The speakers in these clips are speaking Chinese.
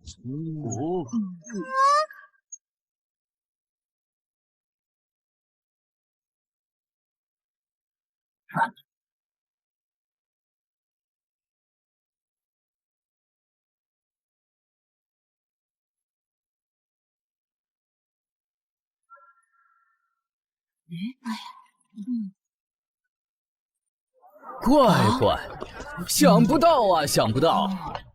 哦，乖乖，想不到啊，想不到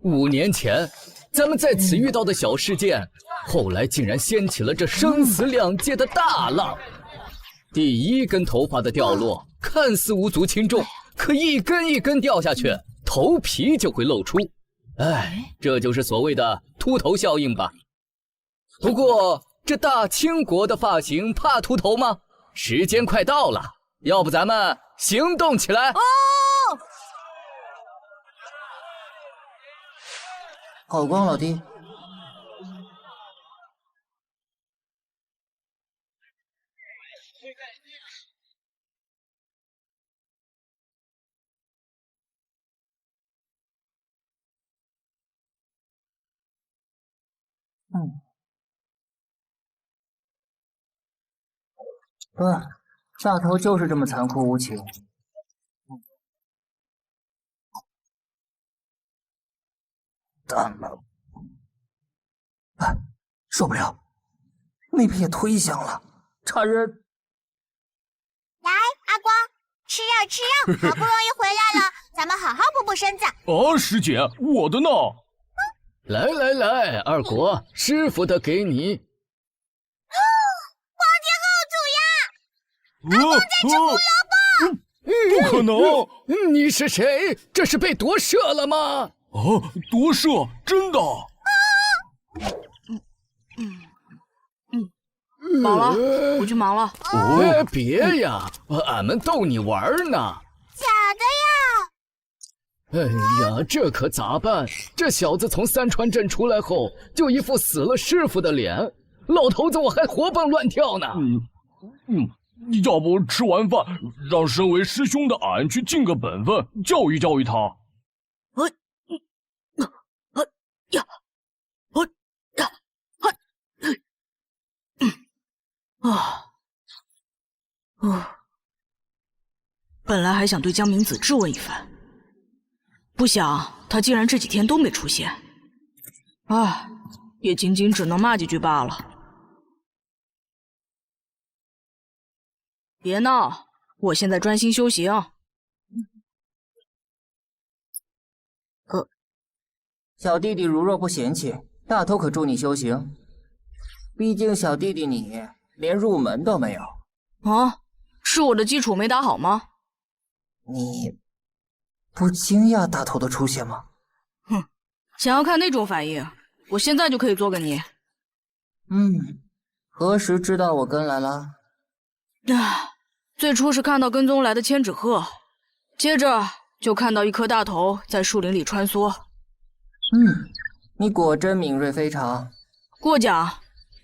，5年前咱们在此遇到的小事件，后来竟然掀起了这生死两界的大浪。第一根头发的掉落，看似无足轻重，可一根一根掉下去，头皮就会露出。哎，这就是所谓的秃头效应吧。不过，这大清国的发型怕秃头吗？时间快到了，要不咱们行动起来！好光，老弟。对，大头就是这么残酷无情。但了，受不了，那边也忒香了，差人。来，阿光，吃肉吃肉，好不容易回来了，咱们好好补补身子。啊，师姐，我的呢？来来来，二国，师傅的给你。皇天后主呀，阿公在吃胡萝卜。不可能！你是谁？这是被夺舍了吗？啊，夺舍，真的？忙了，我去忙了。别呀，俺们逗你玩呢。假的呀！哎呀，这可咋办？这小子从三川镇出来后，就一副死了师傅的脸。老头子，我还活蹦乱跳呢。要不吃完饭，让身为师兄的俺去尽个本分，教育教育他。本来还想对江明子质问一番，不想他竟然这几天都没出现，也仅仅只能骂几句罢了。别闹，我现在专心修行。小弟弟如若不嫌弃，大头可助你修行。毕竟小弟弟你连入门都没有。啊，是我的基础没打好吗？你不惊讶大头的出现吗？哼，想要看那种反应，我现在就可以做给你。何时知道我跟来了？最初是看到跟踪来的千纸鹤，接着就看到一颗大头在树林里穿梭。你果真敏锐非常。过奖，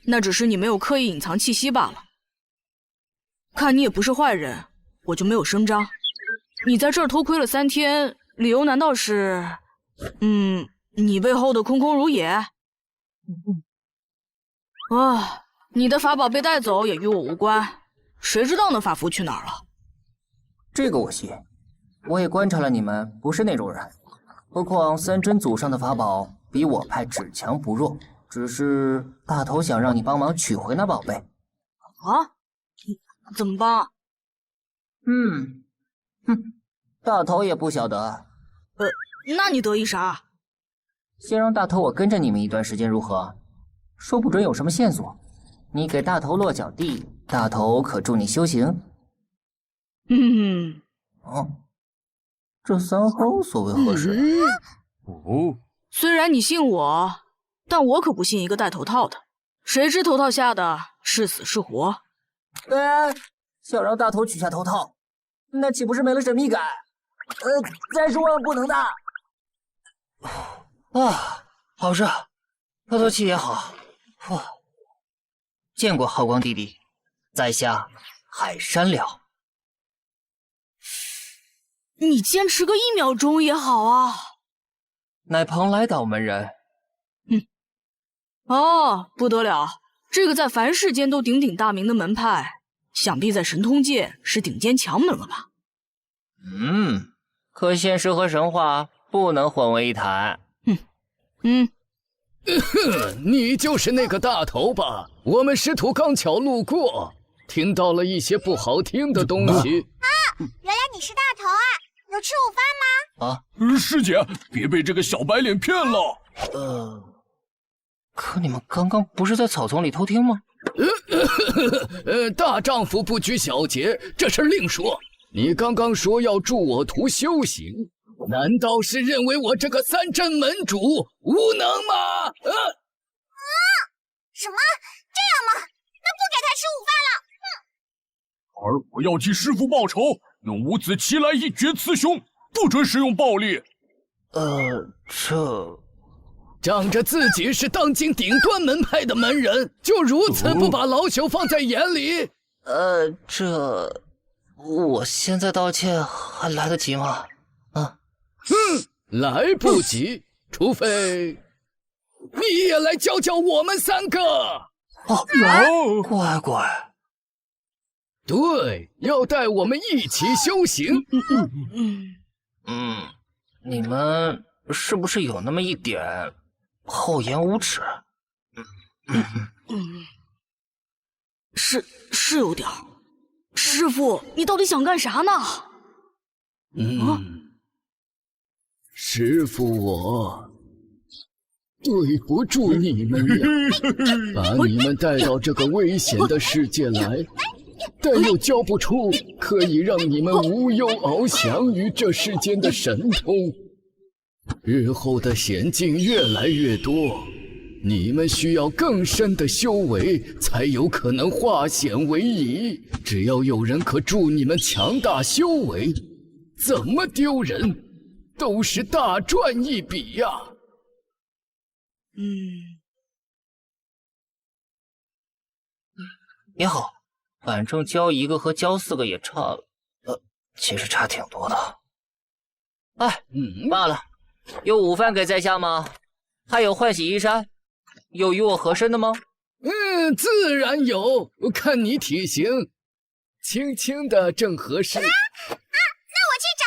那只是你没有刻意隐藏气息罢了。看你也不是坏人，我就没有声张。你在这儿偷窥了3天，理由难道是……你背后的空空如也？你的法宝被带走也与我无关，谁知道那法符去哪儿了？这个我信，我也观察了你们，不是那种人。何况三真祖上的法宝比我派只强不弱，只是大头想让你帮忙取回那宝贝。怎么帮？大头也不晓得。那你得意啥？先让大头我跟着你们一段时间如何？说不准有什么线索。你给大头落脚地，大头可助你修行。这三后所谓何事？虽然你信我，但我可不信一个戴头套的。谁知头套下的是死是活？想让大头取下头套，那岂不是没了神秘感？再是万万不能的。好热，透透气也好。见过浩光弟弟，在下海山了。你坚持个1秒钟也好啊。乃蓬莱岛门人。哦，不得了，这个在凡世间都鼎鼎大名的门派，想必在神通界是顶尖强门了吧？可现实和神话不能混为一谈。你就是那个大头吧？我们师徒刚巧路过，听到了一些不好听的东西。原来你是大头啊！有吃午饭吗？师姐，别被这个小白脸骗了。可你们刚刚不是在草丛里偷听吗？大丈夫不拘小节，这事另说。你刚刚说要助我徒修行，难道是认为我这个三真门主无能吗？什么？这样吗？那不给他吃午饭了。而我要替师父报仇，用五子齐来一决雌雄，不准使用暴力。仗着自己是当今顶端门派的门人，就如此不把老朽放在眼里？我现在道歉还来得及吗？来不及，除非你也来教教我们三个。乖乖。对，要带我们一起修行。你们是不是有那么一点厚颜无耻？是有点儿。师父，你到底想干啥呢？师父我对不住你们呀，把你们带到这个危险的世界来，但又教不出可以让你们无忧翱翔于这世间的神通。日后的险境越来越多，你们需要更深的修为，才有可能化险为夷。只要有人可助你们强大修为，怎么丢人都是大赚一笔呀！也好，反正教一个和教4个也差，其实差挺多的。罢了，有午饭给在下吗？还有换洗衣衫，有与我合身的吗？自然有，看你体型，轻轻的正合适。那我去找。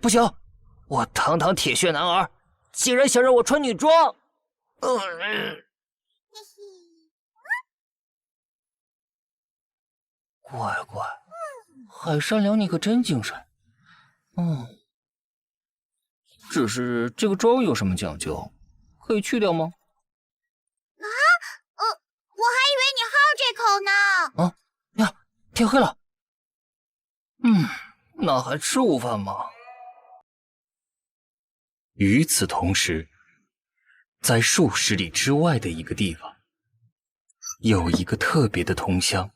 不行，我堂堂铁血男儿，竟然想让我穿女装。乖乖，海善良你可真精神。只是这个妆有什么讲究？可以去掉吗？我还以为你好这口呢。呀，天黑了。那还吃午饭吗？与此同时，在数十里之外的一个地方，有一个特别的通箱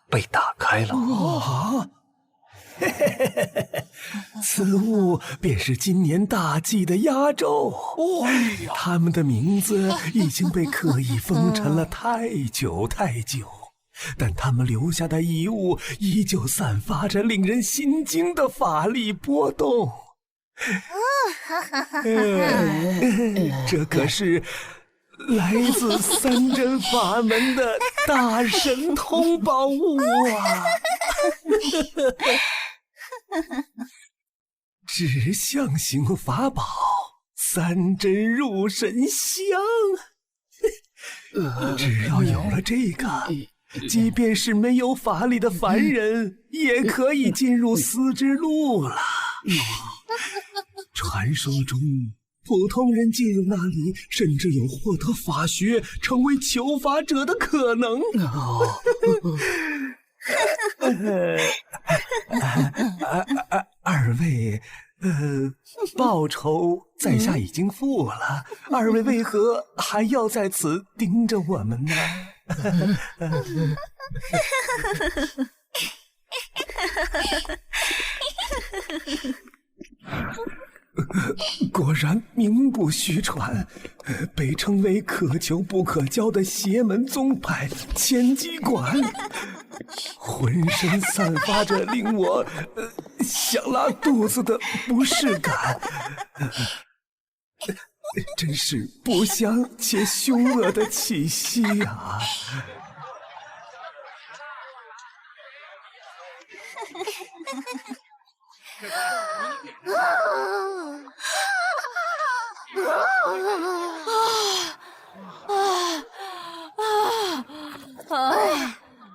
被打开了。此物便是今年大祭的压轴。他们的名字已经被刻意封尘了太久，但他们留下的遗物依旧散发着令人心惊的法力波动。这可是来自三真法门的大神通宝物啊！指向型法宝，三真入神香。只要有了这个，即便是没有法力的凡人，也可以进入丝之路了。传说中，普通人进入那里，甚至有获得法学、成为求法者的可能。二位，报酬在下已经付了，二位为何还要在此盯着我们呢？果然名不虚传，被称为可求不可教的邪门宗派千机馆，浑身散发着令我想拉肚子的不适感。真是不祥且凶恶的气息啊！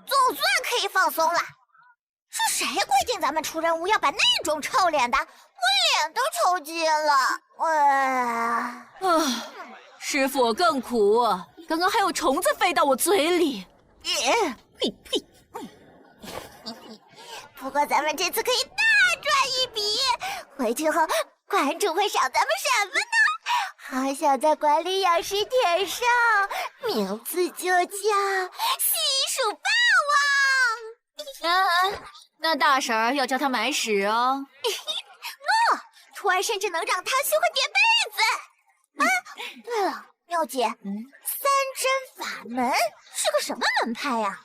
总算可以放松了。是谁规定咱们出任务要摆那种臭脸的？我脸都抽筋了。师傅我更苦，刚刚还有虫子飞到我嘴里。呸呸！不过咱们这次可以大赚一笔，回去后馆主会赏咱们什么呢？好想在馆里养尸帖上，名字就叫西蜀霸王。那大婶儿要叫他买屎哦。徒儿甚至能让他学会叠被子。对了，妙姐，三针法门是个什么门派呀？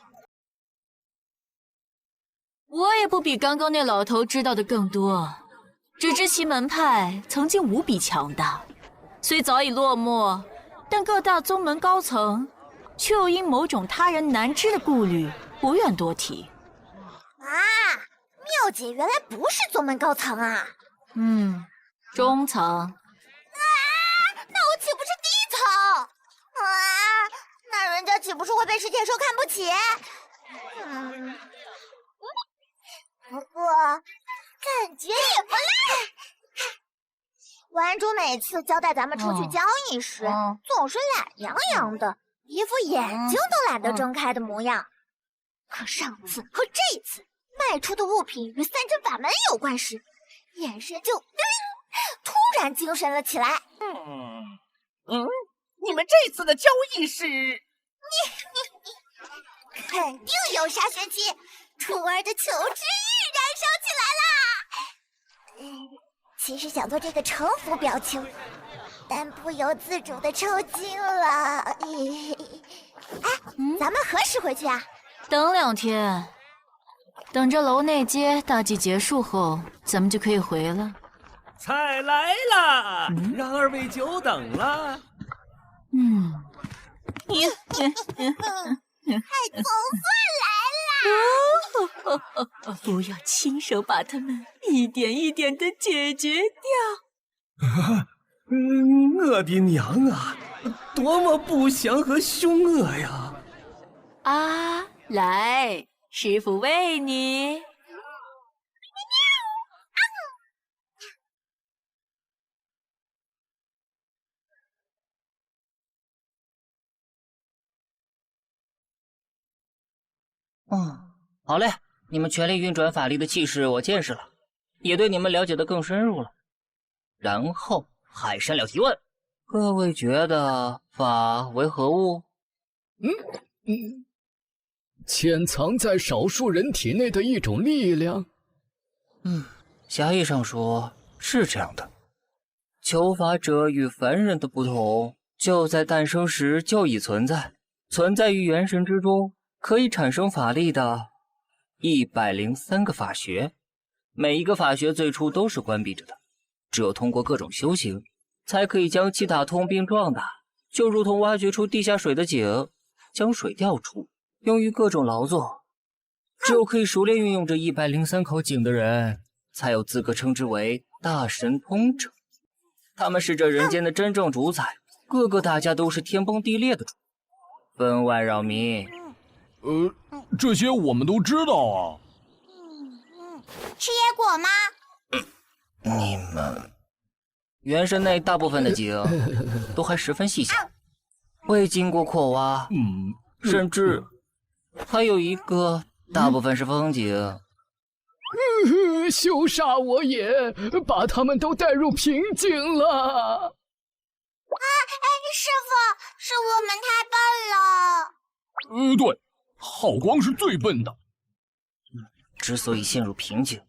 我也不比刚刚那老头知道的更多，只知其门派曾经无比强大，虽早已落寞，但各大宗门高层却又因某种他人难知的顾虑，不愿多提。妙姐原来不是宗门高层啊！中层。那我岂不是低层？那人家岂不是会被史铁兽看不起？不过感觉也不赖。馆主每次交代咱们出去交易时，总是懒洋洋的，一副眼睛都懒得睁开的模样。可上次和这次卖出的物品与三针法门有关时，眼神就突然精神了起来。你们这次的交易是？肯定有啥玄机，徒儿的求知欲燃烧起来啦！其实想做这个城府表情，但不由自主的抽筋了。咱们何时回去啊？等2天，等着楼内街大祭结束后，咱们就可以回了。菜来了，让二位久等了。总算来啦！我要亲手把它们一点一点的解决掉。我的娘啊，多么不祥和凶恶呀！来，师傅喂你。好嘞，你们全力运转法力的气势我见识了，也对你们了解的更深入了。然后海山了提问，各位觉得法为何物？潜藏在少数人体内的一种力量。狭义上说是这样的，求法者与凡人的不同，就在诞生时就已存在，存在于元神之中，可以产生法力的103个法穴，每一个法穴最初都是关闭着的，只有通过各种修行，才可以将其打通并壮大，就如同挖掘出地下水的井，将水调出，用于各种劳作。只有可以熟练运用这103口井的人，才有资格称之为大神通者。他们是这人间的真正主宰，个个大家都是天崩地裂的主，分外扰民。这些我们都知道啊。吃野果吗？你们元神内大部分的井都还十分细小，未经过扩挖，甚至还有一个大部分是风井。休杀我也，把他们都带入瓶颈了。师傅，是我们太笨了。对，浩光是最笨的。之所以陷入瓶颈，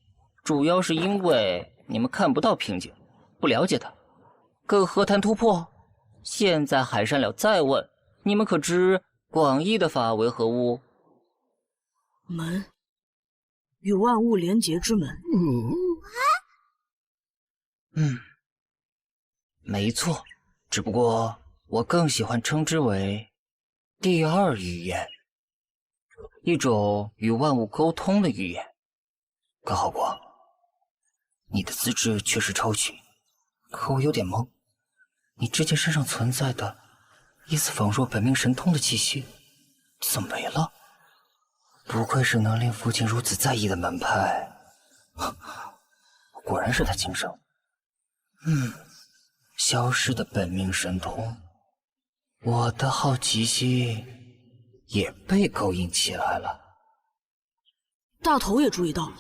主要是因为你们看不到瓶颈，不了解它。更何谈突破？现在海山了再问，你们可知广义的法为何物？门，与万物连结之门。没错，只不过我更喜欢称之为第二语言，一种与万物沟通的语言。高浩光，你的资质确实超群，可我有点懵，你之前身上存在的一丝仿若本命神通的气息，怎么没了？不愧是能令父亲如此在意的门派，果然是他亲生。消失的本命神通，我的好奇心也被勾引起来了。大头也注意到了，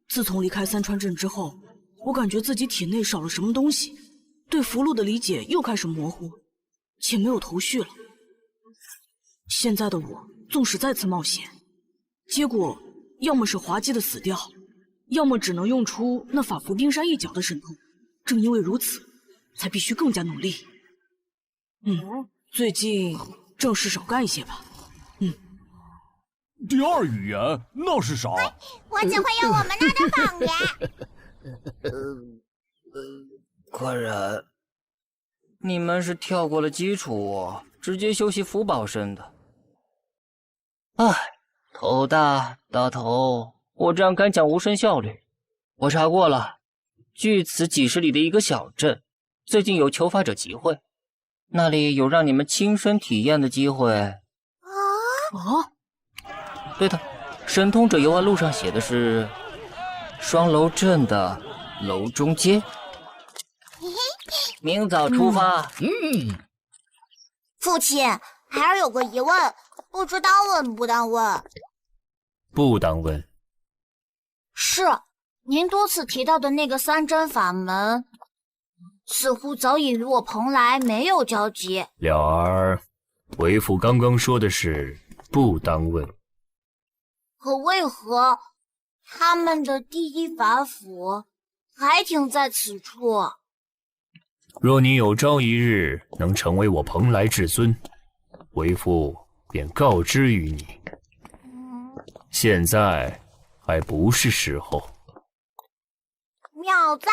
自从离开三川镇之后，我感觉自己体内少了什么东西，对符箓的理解又开始模糊，且没有头绪了。现在的我，纵使再次冒险，结果要么是滑稽的死掉，要么只能用出那法服冰山一角的神通。正因为如此，才必须更加努力。最近正事少干一些吧。第二语言那是啥？我只会用我们那的方言。果然，你们是跳过了基础，直接修习符宝身的。唉，头大头，我这样敢讲无声效率。我查过了，距此几十里的一个小镇，最近有求法者集会，那里有让你们亲身体验的机会。对的，神通者游玩录上写的是双楼镇的楼中街，明早出发。父亲，孩儿有个疑问，不知当问不当问？不当问。是，您多次提到的那个三真法门，似乎早已与我蓬莱没有交集。了儿，为父刚刚说的是不当问。可为何他们的第一法府还停在此处？若你有朝一日能成为我蓬莱至尊，为父便告知于你。现在还不是时候。妙在，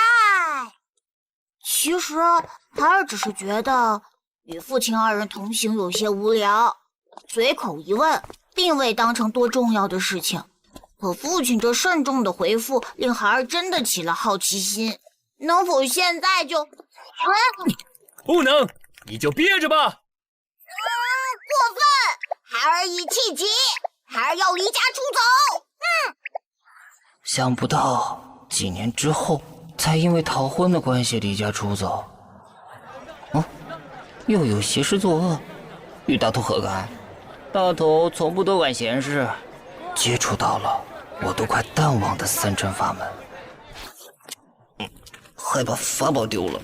其实孩儿只是觉得与父亲二人同行有些无聊，随口一问，并未当成多重要的事情。可父亲这慎重的回复，令孩儿真的起了好奇心。能否现在就……不能，你就憋着吧。过分！孩儿已气急，孩儿要离家出走。想不到几年之后，才因为逃婚的关系离家出走。又有邪事作恶，与大头何干？大头从不多管闲事，接触到了我都快淡忘的三真法门，害怕法宝丢了，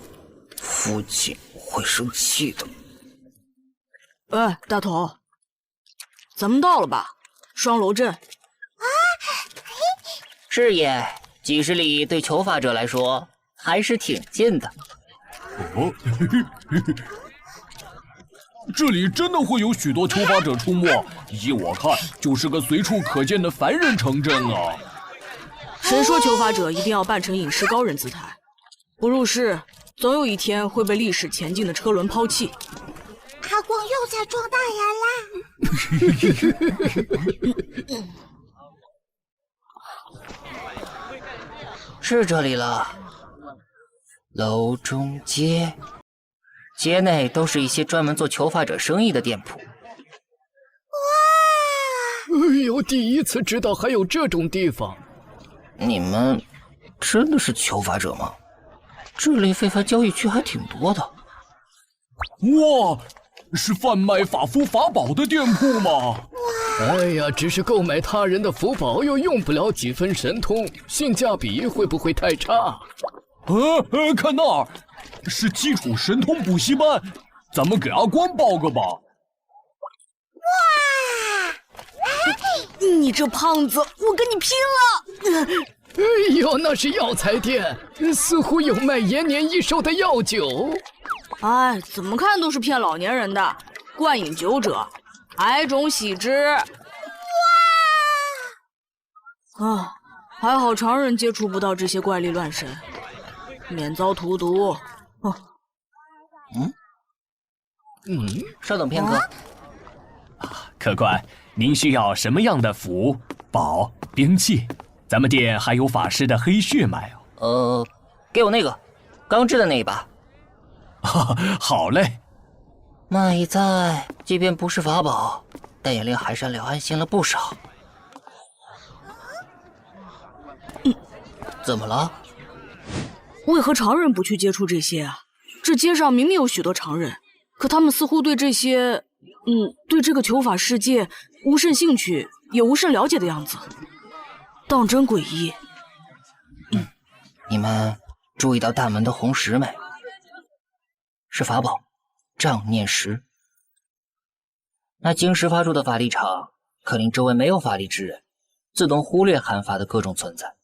父亲会生气的。哎，大头，咱们到了吧？双楼镇。是也，几十里对求法者来说还是挺近的。这里真的会有许多求法者出没，依我看，就是个随处可见的凡人城镇啊！谁说求法者一定要扮成隐士高人姿态？不入世，总有一天会被历史前进的车轮抛弃。阿光又在装大牙啦！是这里了，楼中街。街内都是一些专门做求法者生意的店铺。哎呦，第一次知道还有这种地方。你们真的是求法者吗？这里非法交易区还挺多的。哇，是贩卖法符法宝的店铺吗？哎呀，只是购买他人的符宝，又用不了几分神通，性价比会不会太差？看那儿，是基础神通补习班，咱们给阿光报个吧。你这胖子，我跟你拼了！哎呦，那是药材店，似乎有卖延年益寿的药酒。哎，怎么看都是骗老年人的，灌饮酒者，癌种喜之。啊，还好常人接触不到这些怪力乱神，免遭荼毒。稍等片刻。客官，您需要什么样的符、宝、兵器？咱们店还有法师的黑血脉哦。给我那个钢制的那一把。好嘞。麦一在，即便不是法宝，但也令海山了安心了不少。怎么了？为何常人不去接触这些啊？这街上明明有许多常人，可他们似乎对这些，对这个求法世界无甚兴趣，也无甚了解的样子，当真诡异。你们注意到大门的红石没？是法宝，障念石。那晶石发出的法力场，可令周围没有法力之人自动忽略寒法的各种存在，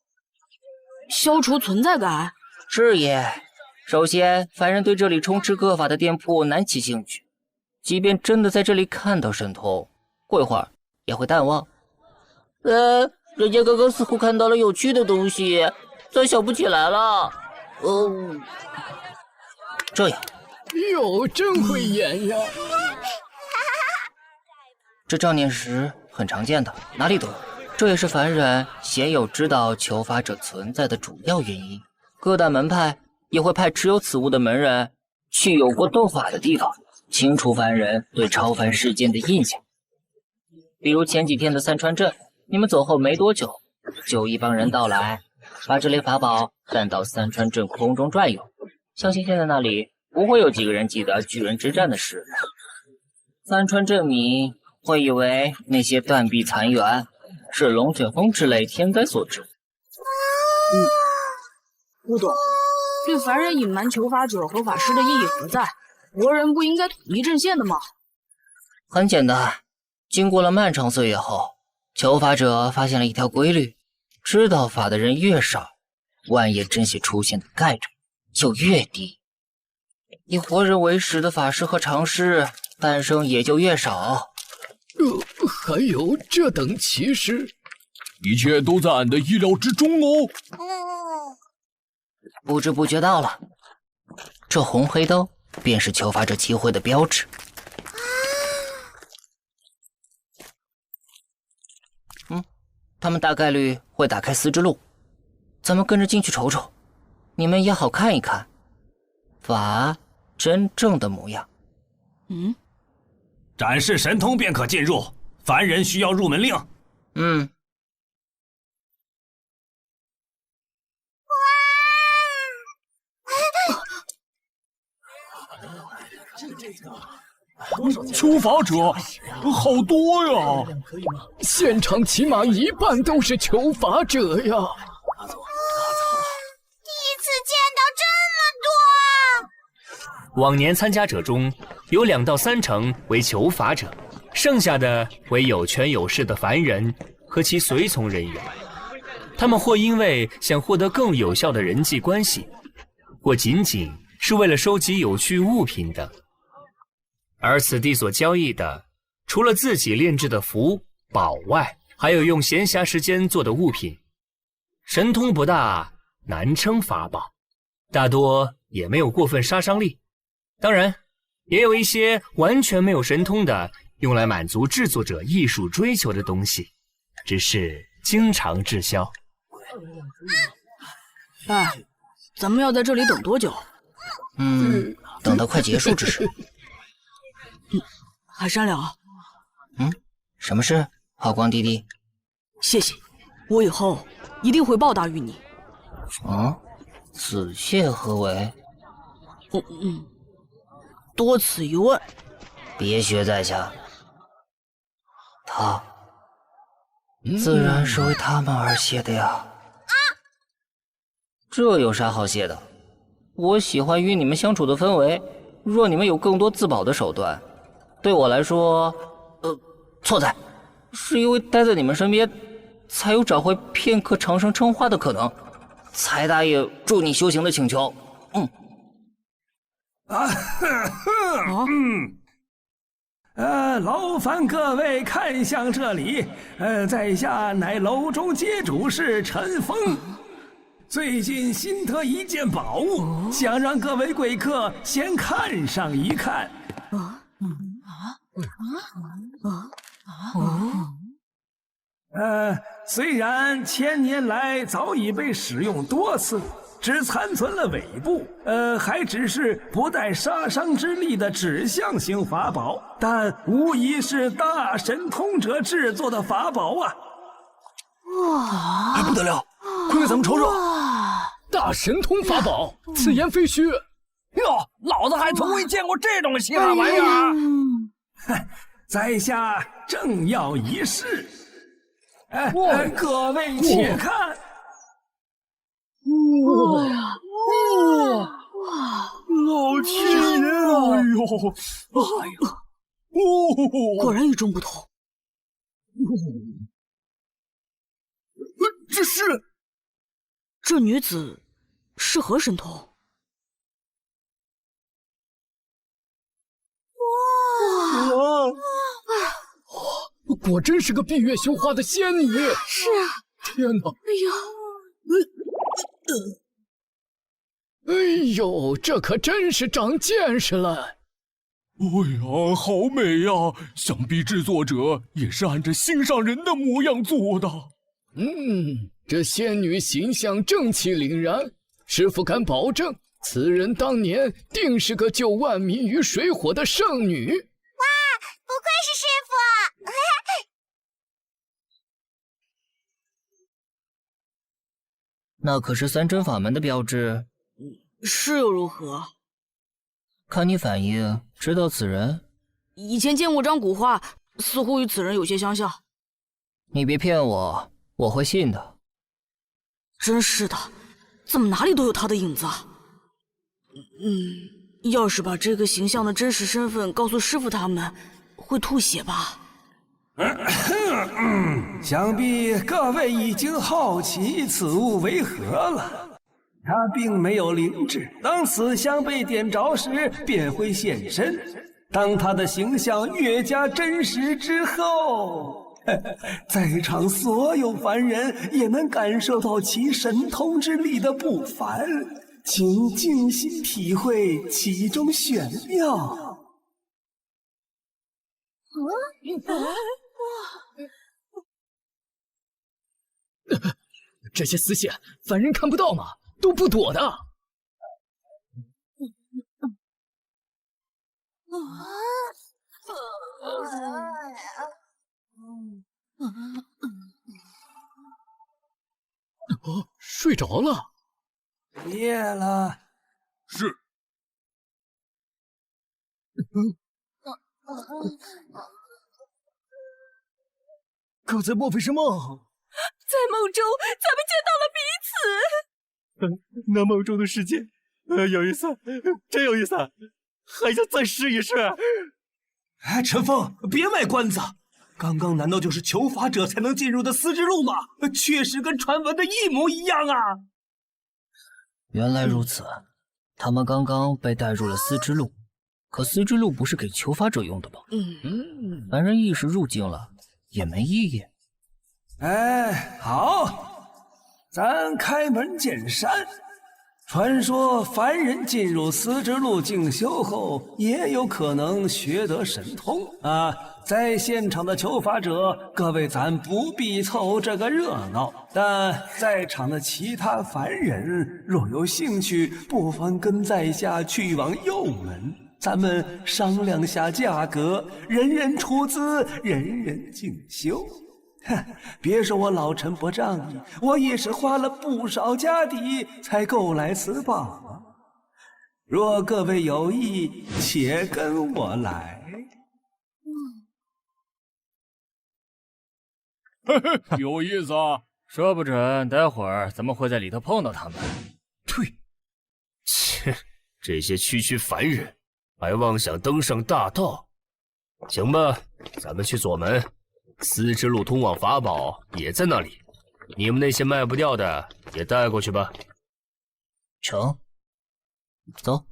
消除存在感。是也。首先，凡人对这里充斥各法的店铺难起兴趣，即便真的在这里看到神通，过一会儿也会淡忘。人家刚刚似乎看到了有趣的东西，再想不起来了。这样。哟，真会演呀！这障念石很常见的，哪里得？这也是凡人鲜有知道求法者存在的主要原因。各大门派也会派持有此物的门人去有过斗法的地方，清除凡人对超凡事件的印象。比如前几天的三川镇，你们走后没多久，就一帮人到来，把这类法宝带到三川镇空中转悠。相信现在那里不会有几个人记得巨人之战的事了。三川镇民会以为那些断壁残垣是龙卷风之类天灾所致。不懂，对凡人隐瞒求法者和法师的意义何在？国人不应该统一阵线的吗？很简单，经过了漫长岁月后，求法者发现了一条规律：知道法的人越少，万叶真血出现的概率就越低。以活人为食的法师和常师诞生也就越少。还有这等奇事，一切都在俺的意料之中哦。不知不觉到了，这红黑灯便是求法者集会的标志。他们大概率会打开丝之路，咱们跟着进去瞅瞅，你们也好看一看法真正的模样。展示神通便可进入，凡人需要入门令。求法者好多呀！现场起码一半都是求法者呀！第一次见到这么多！往年参加者中有2到3成为求法者，剩下的为有权有势的凡人和其随从人员。他们或因为想获得更有效的人际关系，或仅仅是为了收集有趣物品等。而此地所交易的，除了自己炼制的符宝外，还有用闲暇时间做的物品。神通不大，难称法宝，大多也没有过分杀伤力。当然，也有一些完全没有神通的，用来满足制作者艺术追求的东西，只是经常滞销。咱们要在这里等多久？等到快结束之时。海山了。什么事，好光弟弟？谢谢，我以后一定会报答于你。此谢何为？多此一问。别学在下，他自然是为他们而谢的呀。这有啥好谢的？我喜欢与你们相处的氛围，若你们有更多自保的手段，对我来说，错在，是因为待在你们身边，才有找回片刻长生称花的可能，才答应助你修行的请求。劳烦各位看向这里，在下乃楼中街主事陈峰。最近新得一件宝物，想让各位贵客先看上一看。虽然千年来早已被使用多次，只残存了尾部，还只是不带杀伤之力的指向型法宝，但无疑是大神通者制作的法宝啊！哇，还不得了，快给咱们瞅瞅！大神通法宝，此言非虚。哟，老子还从未见过这种稀罕玩意儿！在下正要一试。各位且看！哇！老天爷！哎呦！果然与众不同。这女子是何神通？果真是个闭月羞花的仙女。是啊。天哪！哎呦，这可真是长见识了。哎呀，好美呀！想必制作者也是按着心上人的模样做的。这仙女形象正气凛然，师傅敢保证，此人当年定是个救万民于水火的圣女。哇，不愧是师傅！那可是三真法门的标志。是又如何？看你反应，知道此人？以前见过张古画，似乎与此人有些相像。你别骗我，我会信的。真是的，怎么哪里都有他的影子啊？要是把这个形象的真实身份告诉师傅他们，会吐血吧？想必各位已经好奇此物为何了。它并没有灵智，当死香被点着时便会现身。当它的形象越加真实之后，在场所有凡人也能感受到其神通之力的不凡，请静心体会其中玄妙。这些丝线，凡人看不到吗？都不躲的。睡着了。夜了。是。刚才莫非是梦？在梦中，咱们见到了彼此。那梦中的世界，有意思，真有意思，还想再试一试。哎，陈峰，别卖关子！刚刚难道就是求法者才能进入的丝之路吗？确实跟传闻的一模一样啊！原来如此，他们刚刚被带入了丝之路，可丝之路不是给求法者用的吗？凡人意识入境了也没意义。哎，好，咱开门见山。传说凡人进入丝之路静修后，也有可能学得神通啊！在现场的求法者，各位咱不必凑这个热闹，但在场的其他凡人若有兴趣，不妨跟在下去往右门，咱们商量下价格，人人出资，人人静修。别说我老陈不仗义，我也是花了不少家底才购来此宝啊！若各位有意，且跟我来。有意思啊！说不准待会儿咱们会在里头碰到他们。对，切，这些区区凡人，还妄想登上大道。行吧，咱们去左门。丝之路通往法宝也在那里，你们那些卖不掉的也带过去吧。成，走，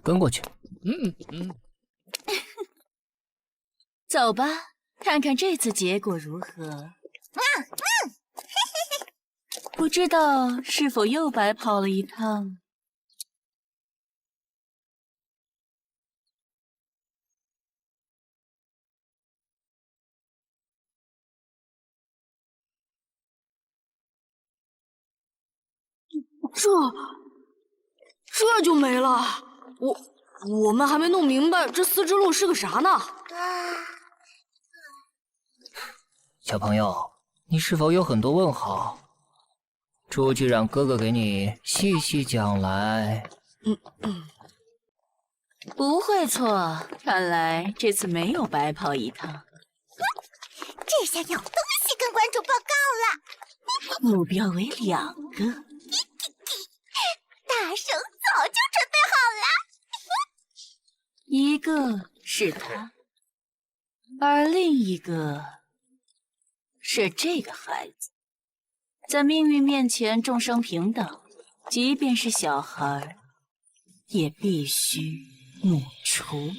跟过去。走吧，看看这次结果如何。不知道是否又白跑了一趟。这就没了。我们还没弄明白这四之路是个啥呢。小朋友，你是否有很多问号？出去让哥哥给你细细讲来。不会错，看来这次没有白跑一趟。这下有东西跟关主报告了。目标为2个。大圣早就准备好了。一个是他，而另一个是这个孩子。在命运面前，众生平等，即便是小孩，也必须抹除。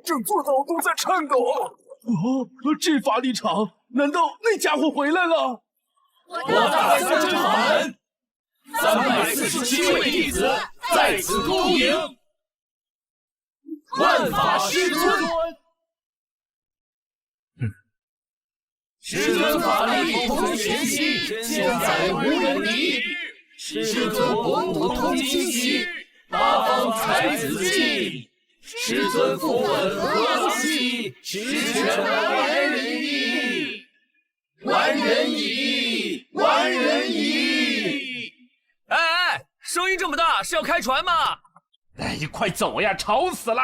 整座岛都在颤抖。这法力场，难道那家伙回来了？我大三真法门，347位弟子在此恭迎，万法师尊。师尊法力通玄息，现在无人敌。师尊博古通今昔，八方才子气。师尊父稳和气，师权完人矣，完人矣，完人矣！哎，声音这么大，是要开船吗？哎，快走呀，吵死了！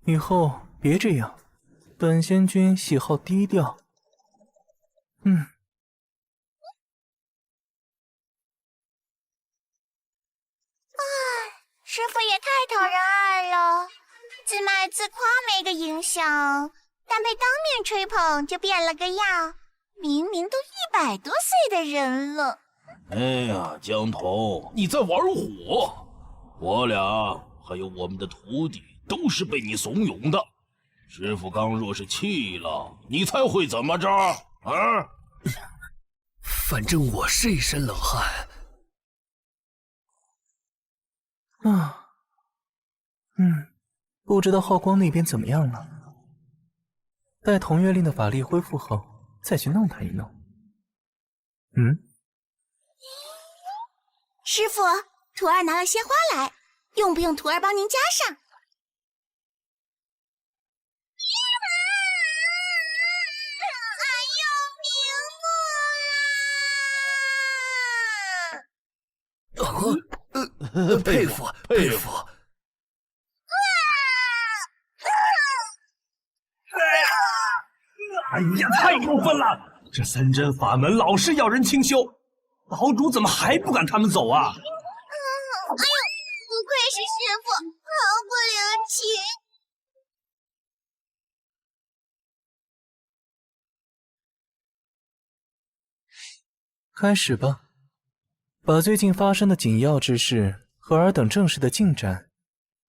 以后别这样，本仙君喜好低调。师傅也太讨人爱了，自卖自夸没个影响，但被当面吹捧就变了个样，明明都100多岁的人了。哎呀，江童，你在玩火！我俩还有我们的徒弟都是被你怂恿的。师傅刚若是气了，你猜会怎么着？反正我是一身冷汗。不知道浩光那边怎么样了？待童月令的法力恢复后，再去弄他一弄。师傅，徒儿拿了鲜花来，用不用徒儿帮您加上？佩服佩服！哎呀，太过分了！这三真法门老是要人清修，岛主怎么还不赶他们走啊？哎呦，不愧是师傅，毫不留情。开始吧，把最近发生的紧要之事和尔等正式的进展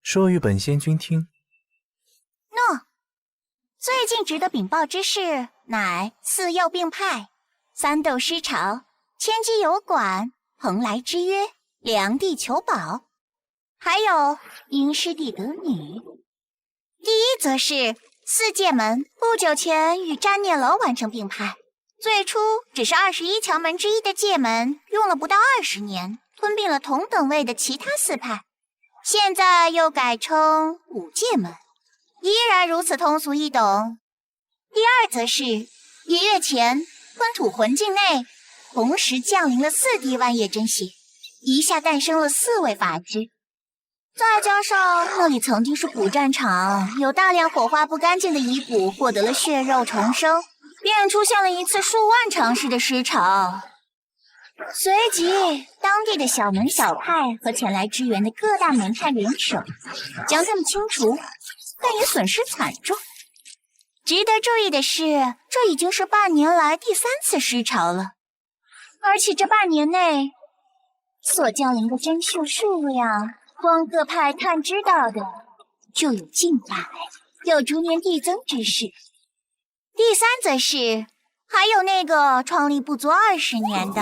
说与本仙君听。诺。最近值得禀报之事，乃四曜并派、三斗尸潮、千机油馆、蓬莱之约、梁地求宝，还有阴师弟得女。第一则是四界门不久前与占念楼完成并派，最初只是21强门之一的界门，用了不到20年，吞并了同等位的其他4派，现在又改称5界门。依然如此通俗易懂。第二则是1月前，吞吐魂境内同时降临了4滴万叶真血，一下诞生了4位法师。再加上那里曾经是古战场，有大量火化不干净的遗骨获得了血肉重生，便出现了一次数万尝试的尸潮。随即，当地的小门小派和前来支援的各大门派联手，将他们清除。但也损失惨重。值得注意的是，这已经是半年来第3次尸潮了，而且这半年内所降临的真血数量，光各派探知道的就有近100。有逐年递增之势。第三则是，还有那个创立不足20年的，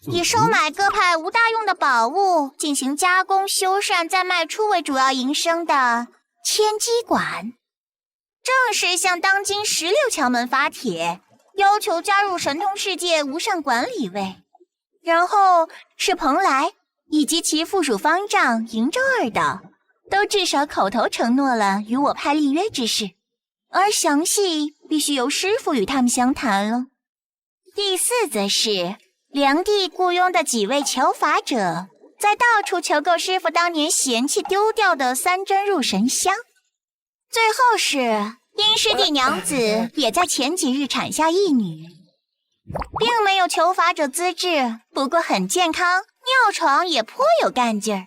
以收买各派无大用的宝物，进行加工、修缮再卖出为主要营生的千机馆，正式向当今16强门发帖，要求加入神通世界无上管理位。然后是蓬莱以及其附属方丈瀛洲二岛，都至少口头承诺了与我派立约之事，而详细必须由师傅与他们相谈了。第四则是梁帝雇佣的几位求法者，在到处求购师傅当年嫌弃丢掉的3针入神香。最后是阴师弟娘子也在前几日产下一女，并没有求法者资质，不过很健康，尿床也颇有干劲儿。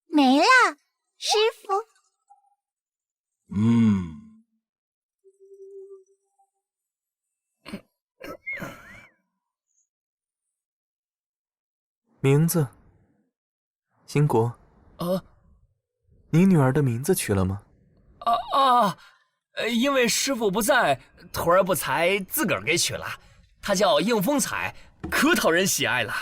没了，师傅。名字，兴国。你女儿的名字取了吗？因为师傅不在，徒儿不才自个儿给取了。她叫应风采，可讨人喜爱了。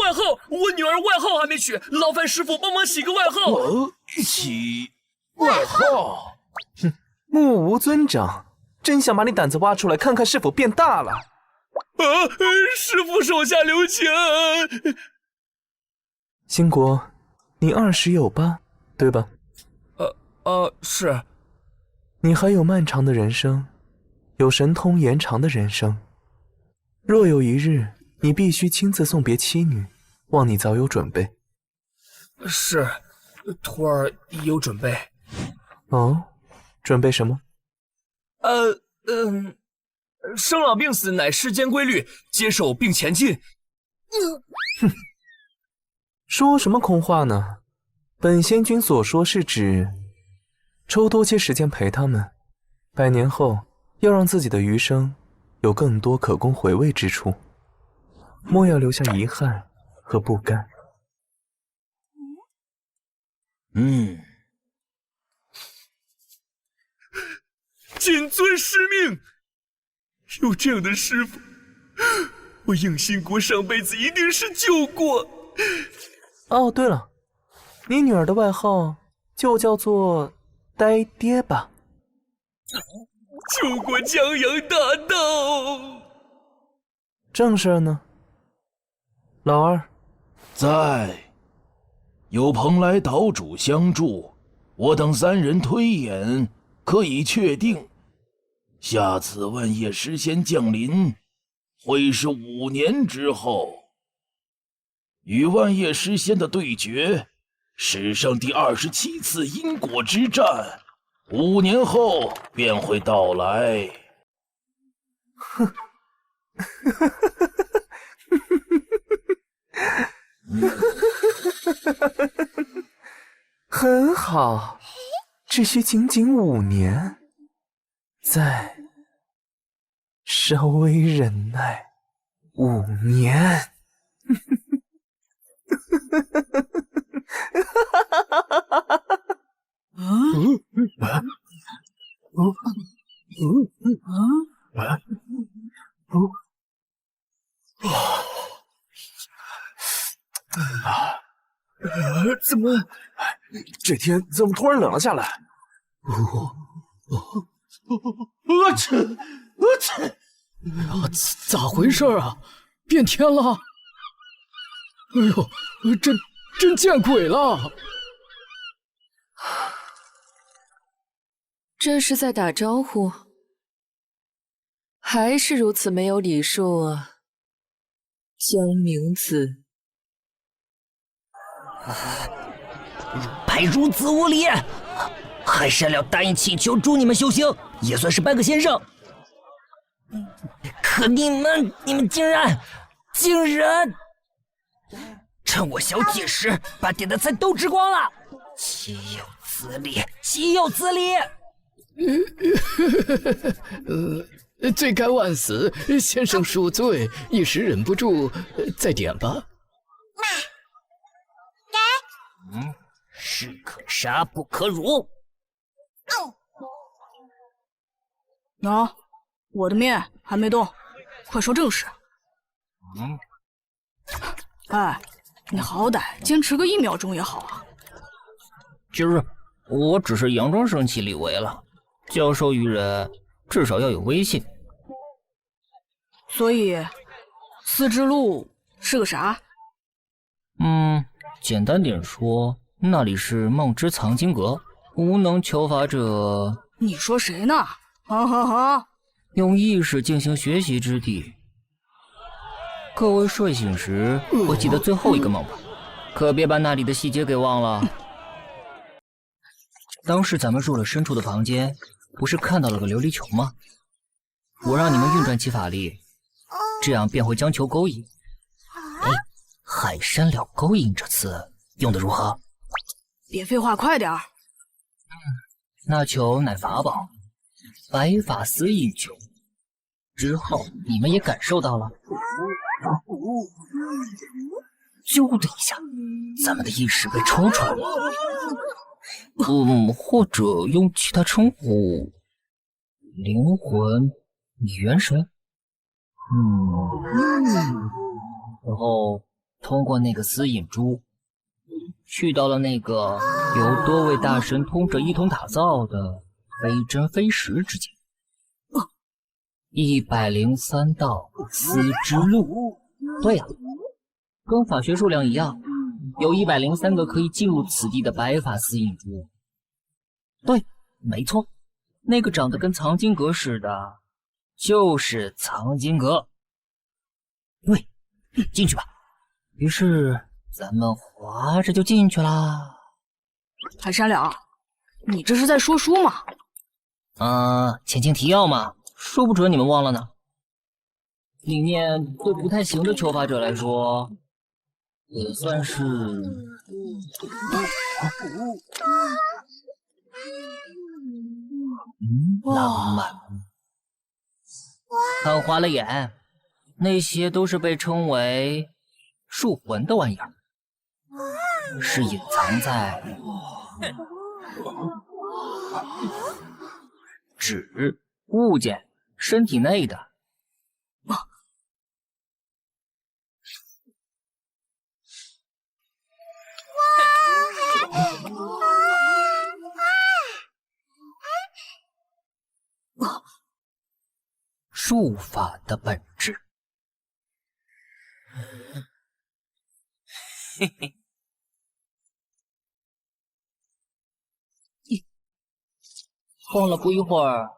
外号，我女儿外号还没取，劳烦师傅帮忙起个外号。起外号？哼，目无尊长，真想把你胆子挖出来，看看是否变大了。师傅手下留情。兴国，你20有8，对吧？是。你还有漫长的人生，有神通延长的人生。若有一日，你必须亲自送别妻女，望你早有准备。是，徒儿有准备。哦，准备什么？生老病死乃世间规律，接受并前进。哼，说什么空话呢？本仙君所说是指抽多些时间陪他们，100年后要让自己的余生有更多可供回味之处，莫要留下遗憾和不甘。谨遵师命。有这样的师傅，我应兴国上辈子一定是救过。哦，对了，你女儿的外号就叫做呆爹吧？救过江洋大盗。正事呢？老二在，有蓬莱岛主相助，我等3人推演，可以确定，下次万叶诗仙降临，会是5年之后。与万叶诗仙的对决，史上第27次因果之战，5年后便会到来。哼，很好，只需仅仅5年，再稍微忍耐5年。怎么？这天怎么突然冷了下来？咋回事啊？变天了！哎呦，真见鬼了！这是在打招呼，还是如此没有礼数啊，江明子。派如此无礼，还善了答应请求助你们修行，也算是半个先生。可你们竟然趁我小姐时把点的菜都吃光了，岂有此理！岂有此理！罪该万死，先生恕罪，一时忍不住，再点吧。妈。士可杀不可辱。我的面还没动，快说正事。哎，你好歹坚持个1秒钟也好啊。今儿我只是佯装生气李维了，教授于人至少要有威信。所以，丝之路是个啥？简单点说，那里是梦之藏经阁，无能求法者。你说谁呢？用意识进行学习之地。各位睡醒时会记得最后一个梦吧，可别把那里的细节给忘了。当时咱们入了深处的房间，不是看到了个琉璃球吗？我让你们运转起法力，这样便会将球勾引。海山了勾引这次用的如何？别废话，快点儿。那球乃法宝，白发丝印球。之后你们也感受到了，啾的一下，咱们的意识被抽出来了。或者用其他称呼，灵魂、元神。然后通过那个丝引珠，去到了那个由多位大神通者一同打造的非真非实之间。103道丝之路。对呀，跟法学数量一样，有103个可以进入此地的白发丝引珠。对，没错，那个长得跟藏经阁似的，就是藏经阁。对，进去吧。于是咱们滑着就进去啦。海山了，你这是在说书吗？前情提要嘛，说不准你们忘了呢。理念对不太行的求法者来说，也算是浪漫。看花了眼，那些都是被称为树魂的玩意儿，是隐藏在纸、物件、身体内的。术法的本质。嘿嘿。晃了不一会儿，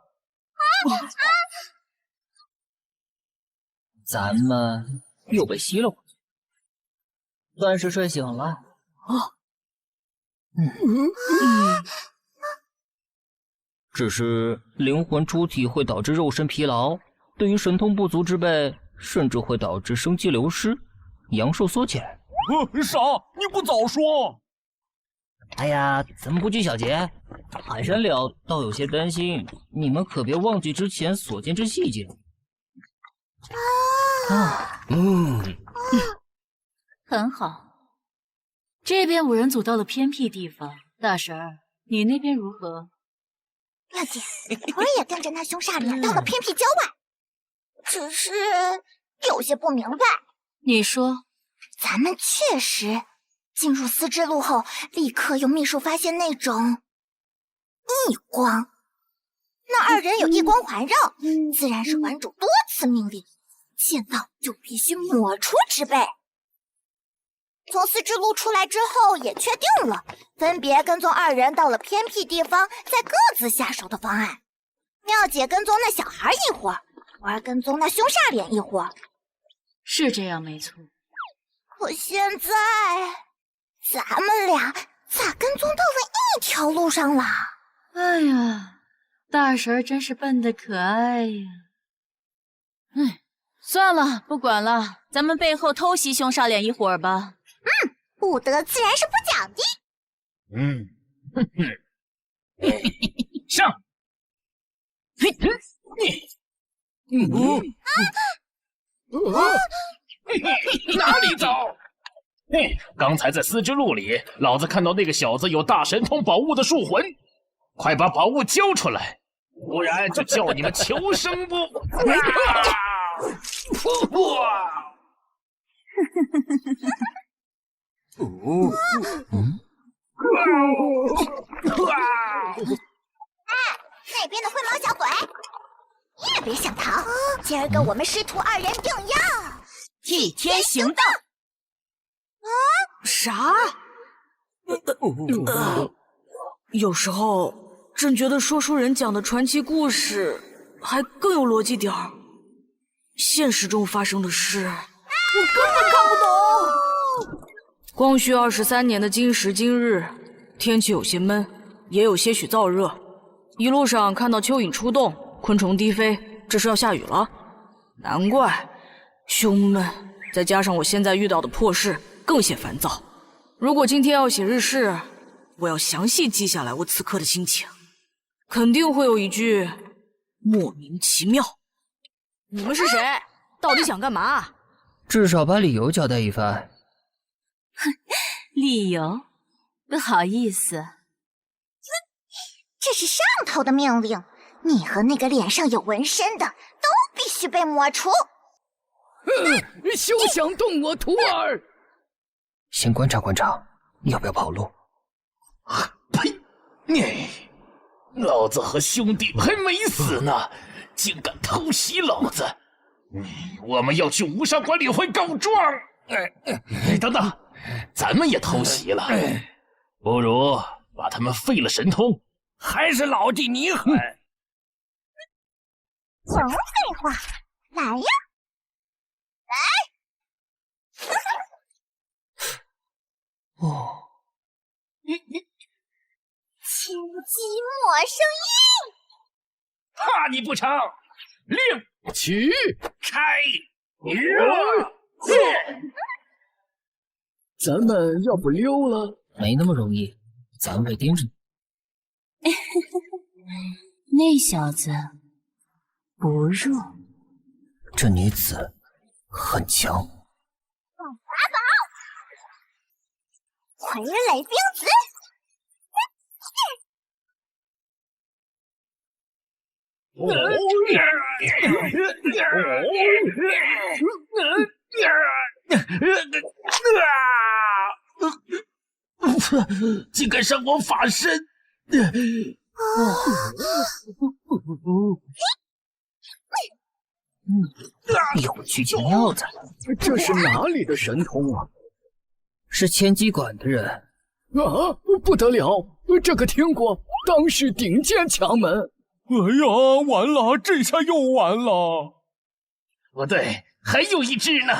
咱们又被吸了回去，算是睡醒了。只是灵魂出体会导致肉身疲劳，对于神通不足之辈，甚至会导致生机流失，阳寿缩减。傻，你不早说！哎呀，咱们不拘小节。海山了倒有些担心，你们可别忘记之前所见之细节。很好。这边5人组到了偏僻地方，大神儿，你那边如何？乐姐，我也跟着那凶煞脸到了偏僻郊外，只是有些不明白。你说，咱们确实进入丝之路后，立刻由秘书发现那种异光。那2人有异光环绕，自然是馆主多次命令，见到就必须抹除之辈。从丝之路出来之后，也确定了分别跟踪2人到了偏僻地方，再各自下手的方案。妙姐跟踪那小孩一伙，我儿跟踪那凶煞脸一伙。是这样没错。可现在咱们俩咋跟踪到了一条路上了？哎呀，大神儿真是笨得可爱呀！算了，不管了，咱们背后偷袭凶煞脸一伙儿吧。不得自然是不讲的。上！哪里走？刚才在丝之路里，老子看到那个小子有大神通宝物的树魂，快把宝物交出来，不然就叫你们求生不！那边的灰毛小鬼，你也别想逃！今儿个我们师徒二人定要替天行道。啥？有时候朕觉得说书人讲的传奇故事还更有逻辑点儿。现实中发生的事，我根本看不懂。光绪23年的今时今日，天气有些闷，也有些许燥热。一路上看到蚯蚓出动，昆虫低飞，这是要下雨了。难怪，胸闷，再加上我现在遇到的破事，更显烦躁。如果今天要写日志，我要详细记下来我此刻的心情，肯定会有一句莫名其妙。你们是谁？到底想干嘛？至少把理由交代一番。理由？不好意思，这是上头的命令，你和那个脸上有纹身的都必须被抹除。休想动我徒儿！先观察观察，要不要跑路？呸！老子和兄弟还没死呢，竟敢偷袭老子！我们要去无上管理会告状。等等，咱们也偷袭了，不如把他们废了神通。还是老弟你狠！甭废话，来呀！来！哦，轻击抹生印，怕你不成？令起开！咱们要不溜了？没那么容易，咱们会盯着你。那小子不弱，这女子很强。法宝，傀儡冰子。竟敢伤我法身！有趣极妙的，这是哪里的神通啊？是千机馆的人啊！不得了，这个听过，当世顶尖强门。哎呀，完了，这下又完了。不对，还有一只呢。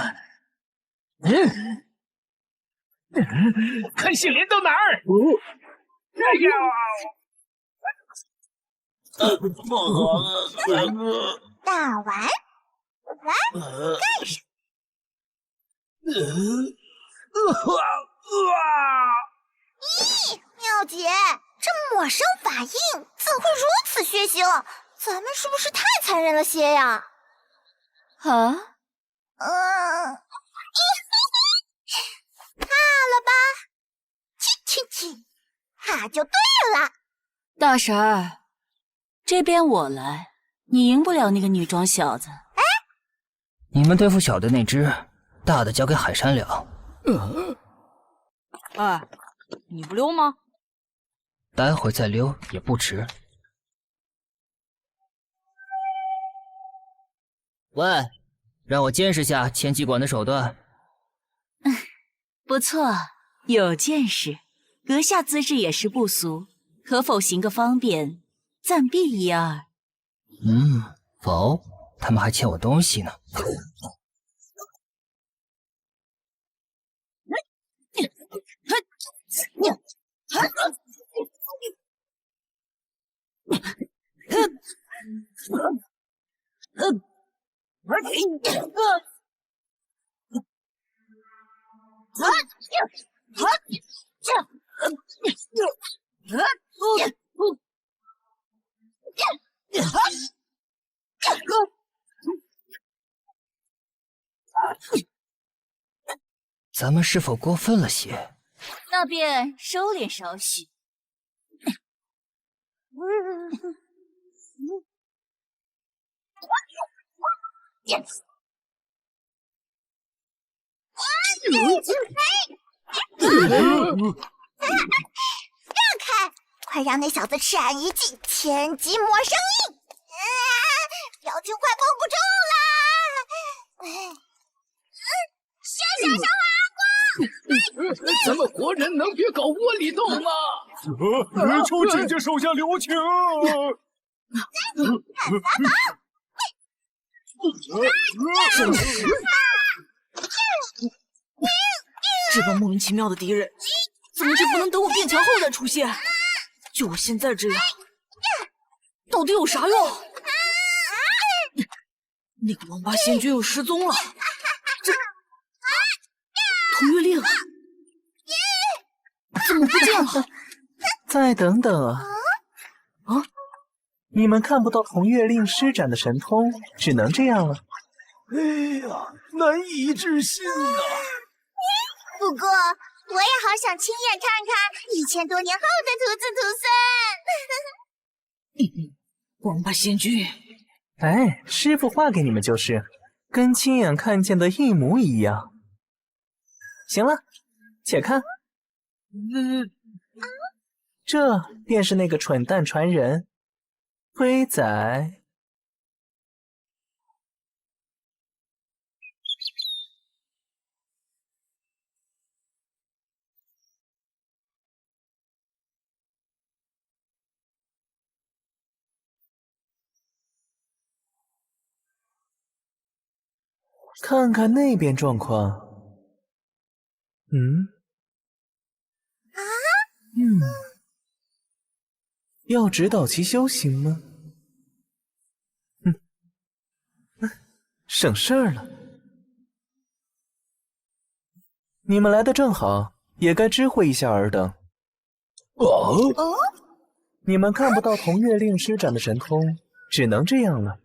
看信连到哪儿？哎呀！大碗，来干上！咦，妙姐，这抹生法印怎会如此血腥？咱们是不是太残忍了些呀？啊？怕了吧？亲，怕就对了。大婶儿，这边我来，你赢不了那个女装小子。哎，你们对付小的那只，大的交给海山了。哎，你不溜吗？待会再溜也不迟。喂，让我见识下千机馆的手段。不错，有见识。阁下资质也是不俗，可否行个方便，暂避一二？否，他们还欠我东西呢。咱们是否过分了些？那便收敛少许。让开！快让那小子吃俺一记千级魔生印！表情快绷不住了！小咱们活人能别搞窝里斗吗？求姐姐手下留情！这帮莫名其妙的敌人，怎么就不能等我变强后再出现？就我现在这样，到底有啥用？那个王八仙君又失踪了，这同月令怎么不见了？再等等啊！啊！你们看不到同月令施展的神通，只能这样了。哎呀，难以置信呐！不过，我也好想亲眼看看1000多年后的徒子徒孙。王八仙君，哎，师傅画给你们就是，跟亲眼看见的一模一样。行了，且看，这便是那个蠢蛋传人，灰仔。看看那边状况。要指导其修行吗？省事儿了。你们来的正好，也该知会一下尔等。你们看不到同月令施展的神通，只能这样了。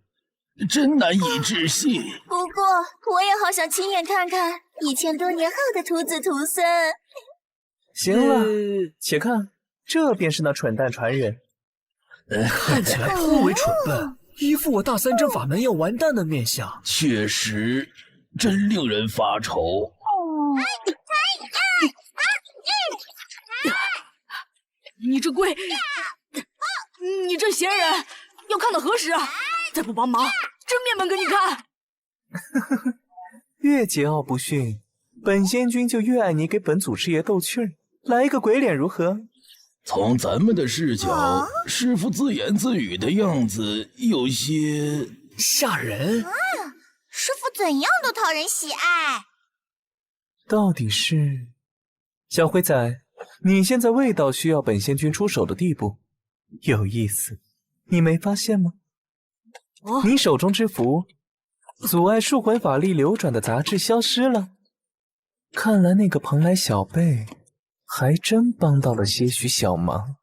真难以置信。不过，我也好想亲眼看看1000多年后的徒子徒孙。行了，且看，这便是那蠢蛋传人。看起来颇为蠢笨，一副我大三真法门要完蛋的面相。确实，真令人发愁。你这龟，你这闲人，要看到何时？再不帮忙，真面本给你看！越桀骜不驯，本仙君就越爱你给本祖师爷逗趣儿。来一个鬼脸如何？从咱们的视角，师傅自言自语的样子有些吓人。师傅怎样都讨人喜爱。到底是小灰仔，你现在未到需要本仙君出手的地步。有意思，你没发现吗？你手中之符，阻碍树魂法力流转的杂质消失了。看来那个蓬莱小辈还真帮到了些许小忙。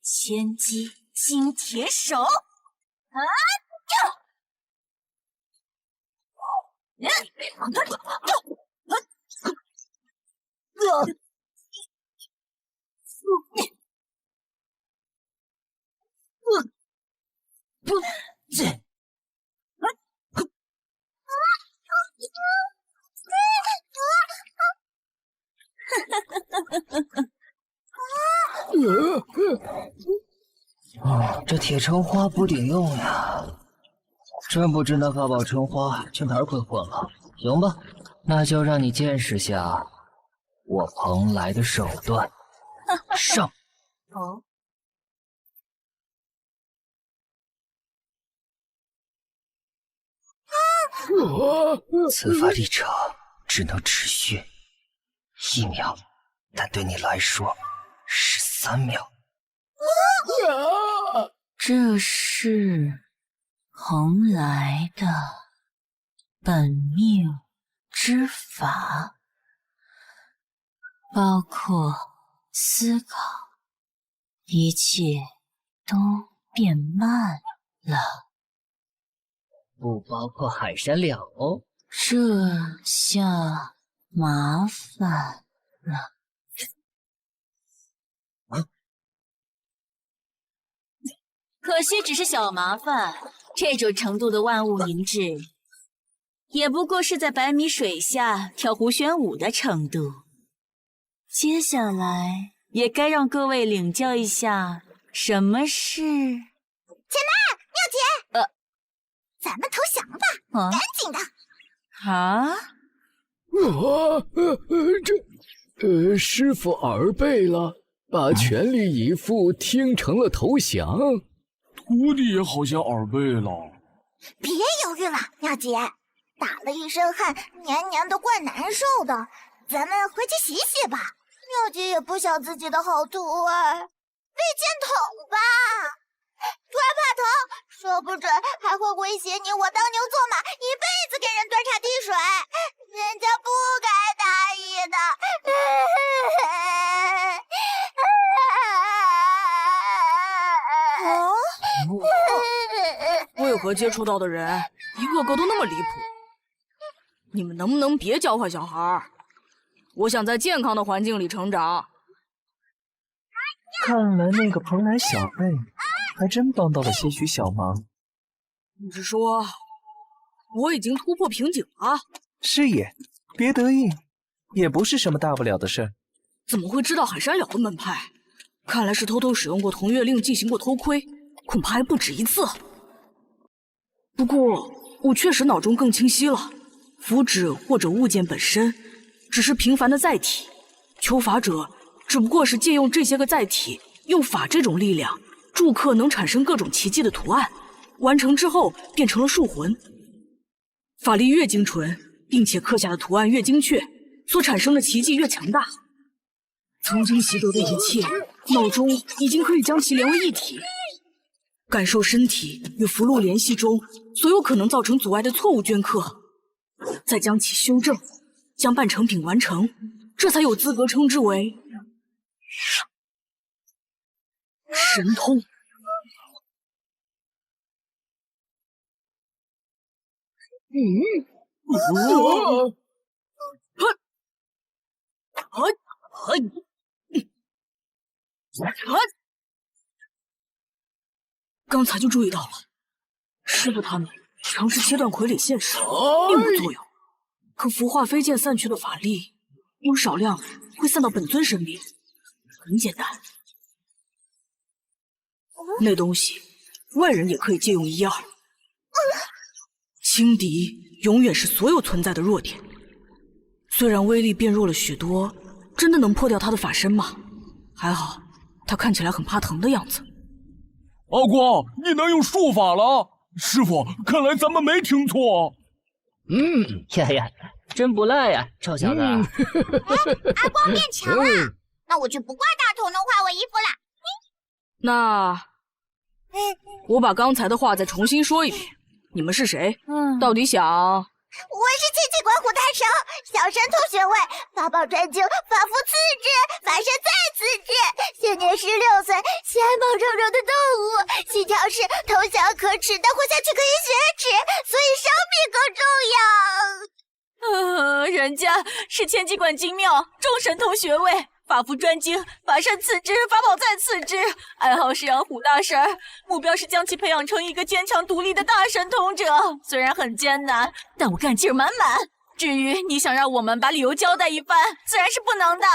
千击金铁手，这铁橙花不顶用呀！真不知那法宝橙花去哪儿鬼混了。行吧，那就让你见识下我蓬莱的手段。上！哦。此法力场只能止血1秒，但对你来说是3秒。这是蓬莱的本命之法，包括思考，一切都变慢了。不包括海山了哦。这下麻烦了。可惜只是小麻烦，这种程度的万物凝滞，也不过是在百米水下跳胡旋舞的程度。接下来也该让各位领教一下什么是……前辈，妙姐，咱们投降吧，赶紧的。师傅耳背了，把全力以赴听成了投降。徒弟也好像耳背了。别犹豫了，妙姐，打了一身汗，黏黏的怪难受的，咱们回去洗洗吧。妙姐也不想自己的好徒儿被剑捅吧，徒儿怕疼，说不准还会威胁你我当牛做马，一辈子给人端茶递水，人家不该大意的。为何接触到的人一个个都那么离谱？你们能不能别教坏小孩？我想在健康的环境里成长。看来那个蓬莱小辈还真帮到了些许小忙。你是说我已经突破瓶颈了？是也，别得意，也不是什么大不了的事。怎么会知道海山了的门派？看来是偷偷使用过同月令进行过偷窥，恐怕还不止一次。不过我确实脑中更清晰了，符纸或者物件本身只是平凡的载体，求法者只不过是借用这些个载体，用法这种力量铸刻能产生各种奇迹的图案，完成之后变成了树魂。法力越精纯，并且刻下的图案越精确，所产生的奇迹越强大。曾经习得的一切，脑中已经可以将其连为一体，感受身体与符箓联系中所有可能造成阻碍的错误镌刻，再将其修正，将半成品完成，这才有资格称之为神通。刚才就注意到了，师傅他们尝试切断傀儡现时并无作用，可符化飞剑散去的法力有少量会散到本尊身边。很简单，那东西外人也可以借用一二。轻敌永远是所有存在的弱点，虽然威力变弱了许多，真的能破掉他的法身吗？还好他看起来很怕疼的样子。阿光，你能用术法了？师傅，看来咱们没听错。呀，真不赖呀，臭小子。阿光变强了，那我就不怪大头能画我衣服啦。那我把刚才的话再重新说一遍，你们是谁？到底想？我是千机管虎大神，小神通学位，法宝专精，法符次之，法身再次之。现年16岁，喜爱毛茸茸的动物，信条是投降可耻，但活下去可以雪耻，所以生命更重要。人家是千机管精妙，众神通学位，法符专精，法身次之，法宝再次之，爱好是养虎大神，目标是将其培养成一个坚强独立的大神通者。虽然很艰难，但我干劲儿满满。至于你想让我们把理由交代一番，自然是不能的。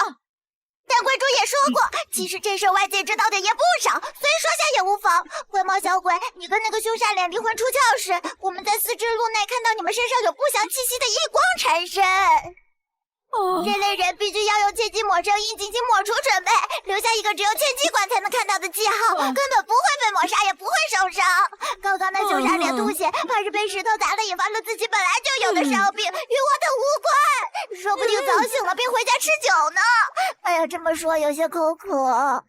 但贵主也说过，其实这事外界知道的也不少，所以说下也无妨。灰毛小鬼，你跟那个凶煞脸离魂出窍时，我们在四之路内看到你们身上有不祥气息的异光缠身。这类人必须要用千机抹生印进行抹除准备，留下一个只有千机管才能看到的记号，根本不会被抹杀，也不会受伤。刚刚那凶煞脸吐血，怕是被石头砸了，引发了自己本来就烧饼与我的无关，说不定早醒了便回家吃酒呢。哎呀，这么说有些口渴。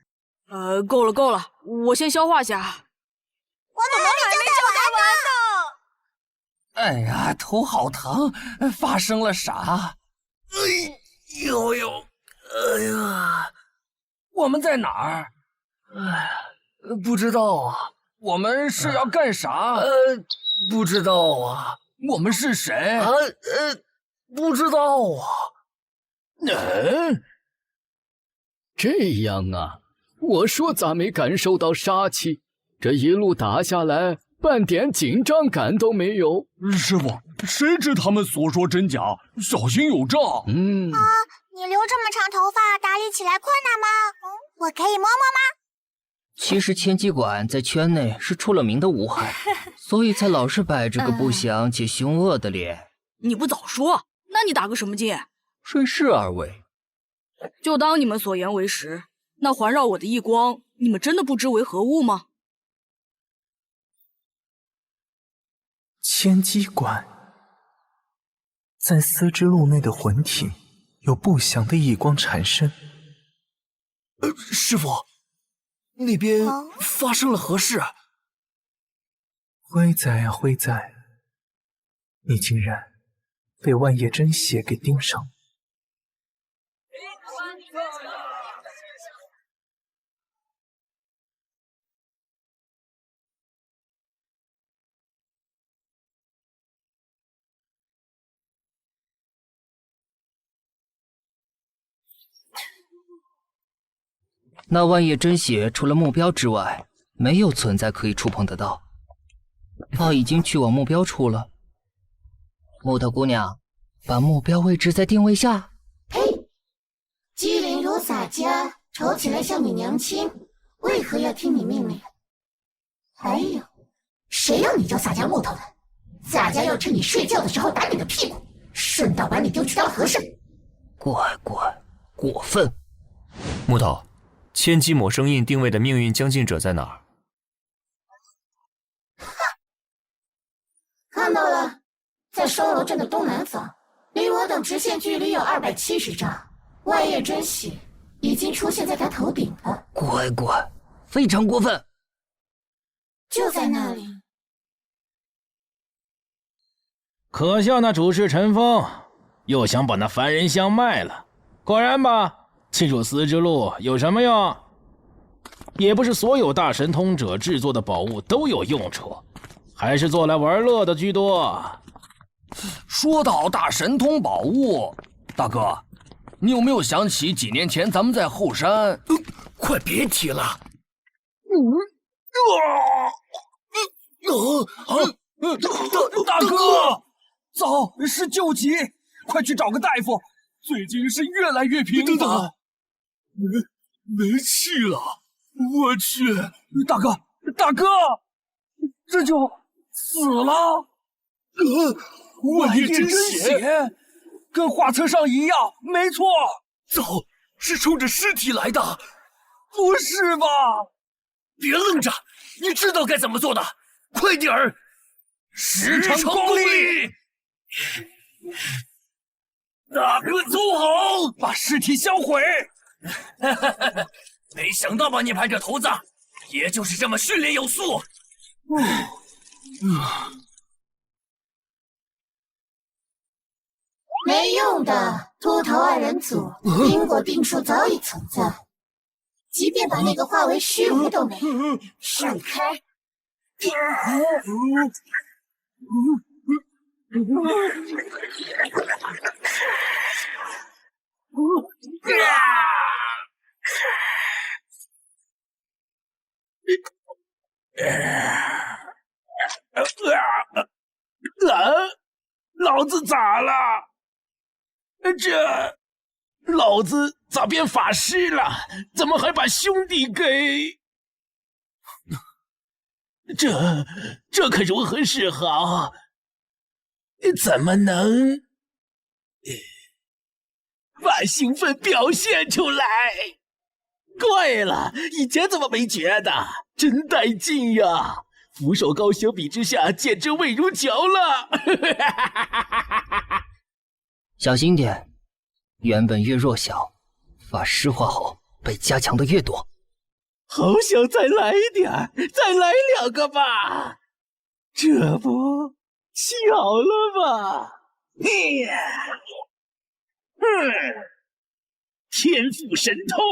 够了够了，我先消化下。我怎么还没交代完呢？哎呀，头好疼，发生了啥？哎呦呦，哎呀，我们在哪儿？哎，不知道啊。我们是要干啥？不知道啊。我们是谁？不知道啊。这样啊，我说咋没感受到杀气？这一路打下来，半点紧张感都没有。师傅，谁知他们所说真假？小心有诈。你留这么长头发，打理起来困难吗？我可以摸摸吗？其实千机馆在圈内是出了名的无害，所以才老是摆着个不祥且凶恶的脸。你不早说，那你打个什么劲？顺势而为。就当你们所言为实。那环绕我的异光，你们真的不知为何物吗？千机馆，在丝之路内的魂体有不祥的异光产生。师傅，那边发生了何事？灰仔啊灰仔，你竟然被万叶真血给盯上。那万叶真血除了目标之外，没有存在可以触碰得到。他已经去往目标处了。木头姑娘，把目标位置再定位下。呸！机灵如洒家，瞅起来像你娘亲，为何要听你命令？还有，谁让你叫洒家木头的？洒家要趁你睡觉的时候打你的屁股，顺道把你丢去当和尚。乖乖，过分！木头。千机抹生印定位的命运将近者在哪儿？看到了，在双楼镇的东南方，离我等直线距离有270丈。万叶真血已经出现在他头顶了。乖乖，非常过分！就在那里。可笑那主事陈峰又想把那凡人香卖了，果然吧。清楚丝之路有什么用？也不是所有大神通者制作的宝物都有用处，还是做来玩乐的居多。说到大神通宝物，大哥，你有没有想起几年前咱们在后山？快别提了！大哥，糟，是救急，快去找个大夫。最近是越来越频繁。没气了！我去，大哥，这就死了！万叶真血，跟画册上一样，没错。糟，是冲着尸体来的！不是吧？别愣着，你知道该怎么做的，快点儿！十成功力！大哥走好，把尸体销毁！没想到吧，涅槃者头子，也就是这么训练有素。没用的，秃头二人组因果定数早已存在，即便把那个化为虚无都没有。闪开！老子咋了？老子咋变法师了？怎么还把兄弟给……这可如何是好？怎么能把兴奋表现出来？对了，以前怎么没觉得？真带劲呀！福寿膏相比之下简直味如嚼了。小心点，原本越弱小，法湿化后被加强的越多。好想再来点，再来2个吧，这不巧了吗？天赋神通，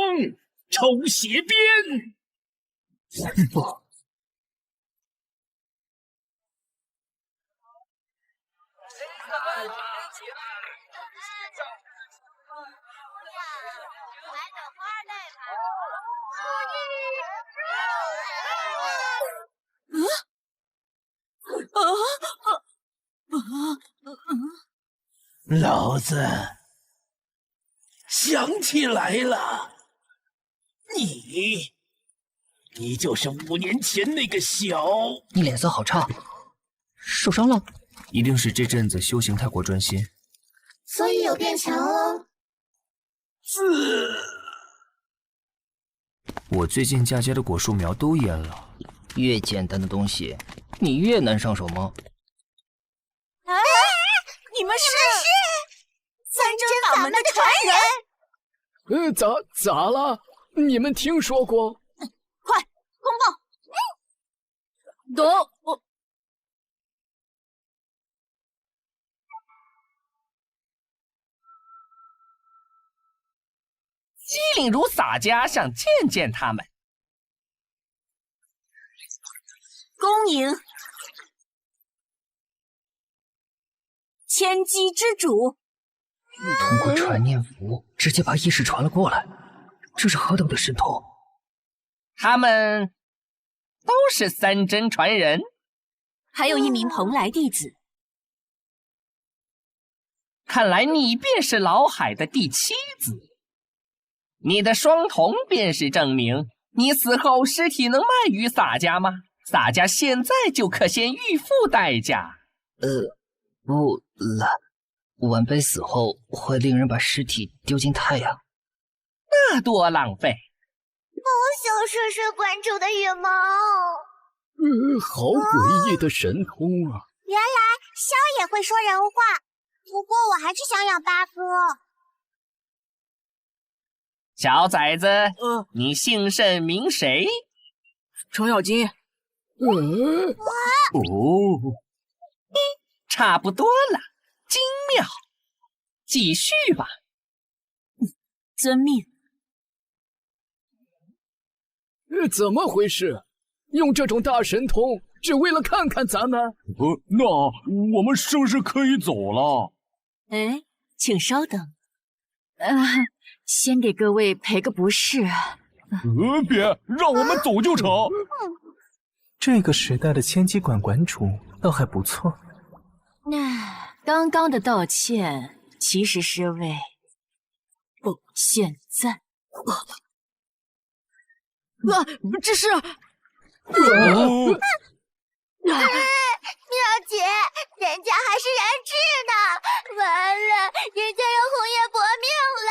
抽血鞭。不。老子想起来了，你就是5年前那个小……你脸色好差，受伤了？一定是这阵子修行太过专心，所以有变强哦。我最近嫁接的果树苗都淹了。越简单的东西，你越难上手吗？哎，你们是三真法门的传人？咋了？你们听说过？快公报！懂。机灵如洒家想见见他们。恭迎千机之主。通过传念符直接把意识传了过来，这是何等的神通！他们都是三真传人，还有1名蓬莱弟子。看来你便是老海的第7子。你的双瞳便是证明，你死后尸体能卖于洒家吗？洒家现在就可先预付代价。不了，晚辈死后会令人把尸体丢进太阳，那多浪费。不想事事关注的羽毛。好诡异的神通啊！原来萧也会说人话，不过我还是想养8哥。小崽子，你姓甚名谁？程咬金。差不多了，精妙，继续吧。遵命。怎么回事？用这种大神通，只为了看看咱们？那我们是不是可以走了？哎，请稍等。先给各位赔个不是。别，让我们走就成。这个时代的千机馆馆主倒还不错。那刚刚的道歉其实是为现在。这是。妙姐，人家还是人质呢，完了，人家要红叶薄命了。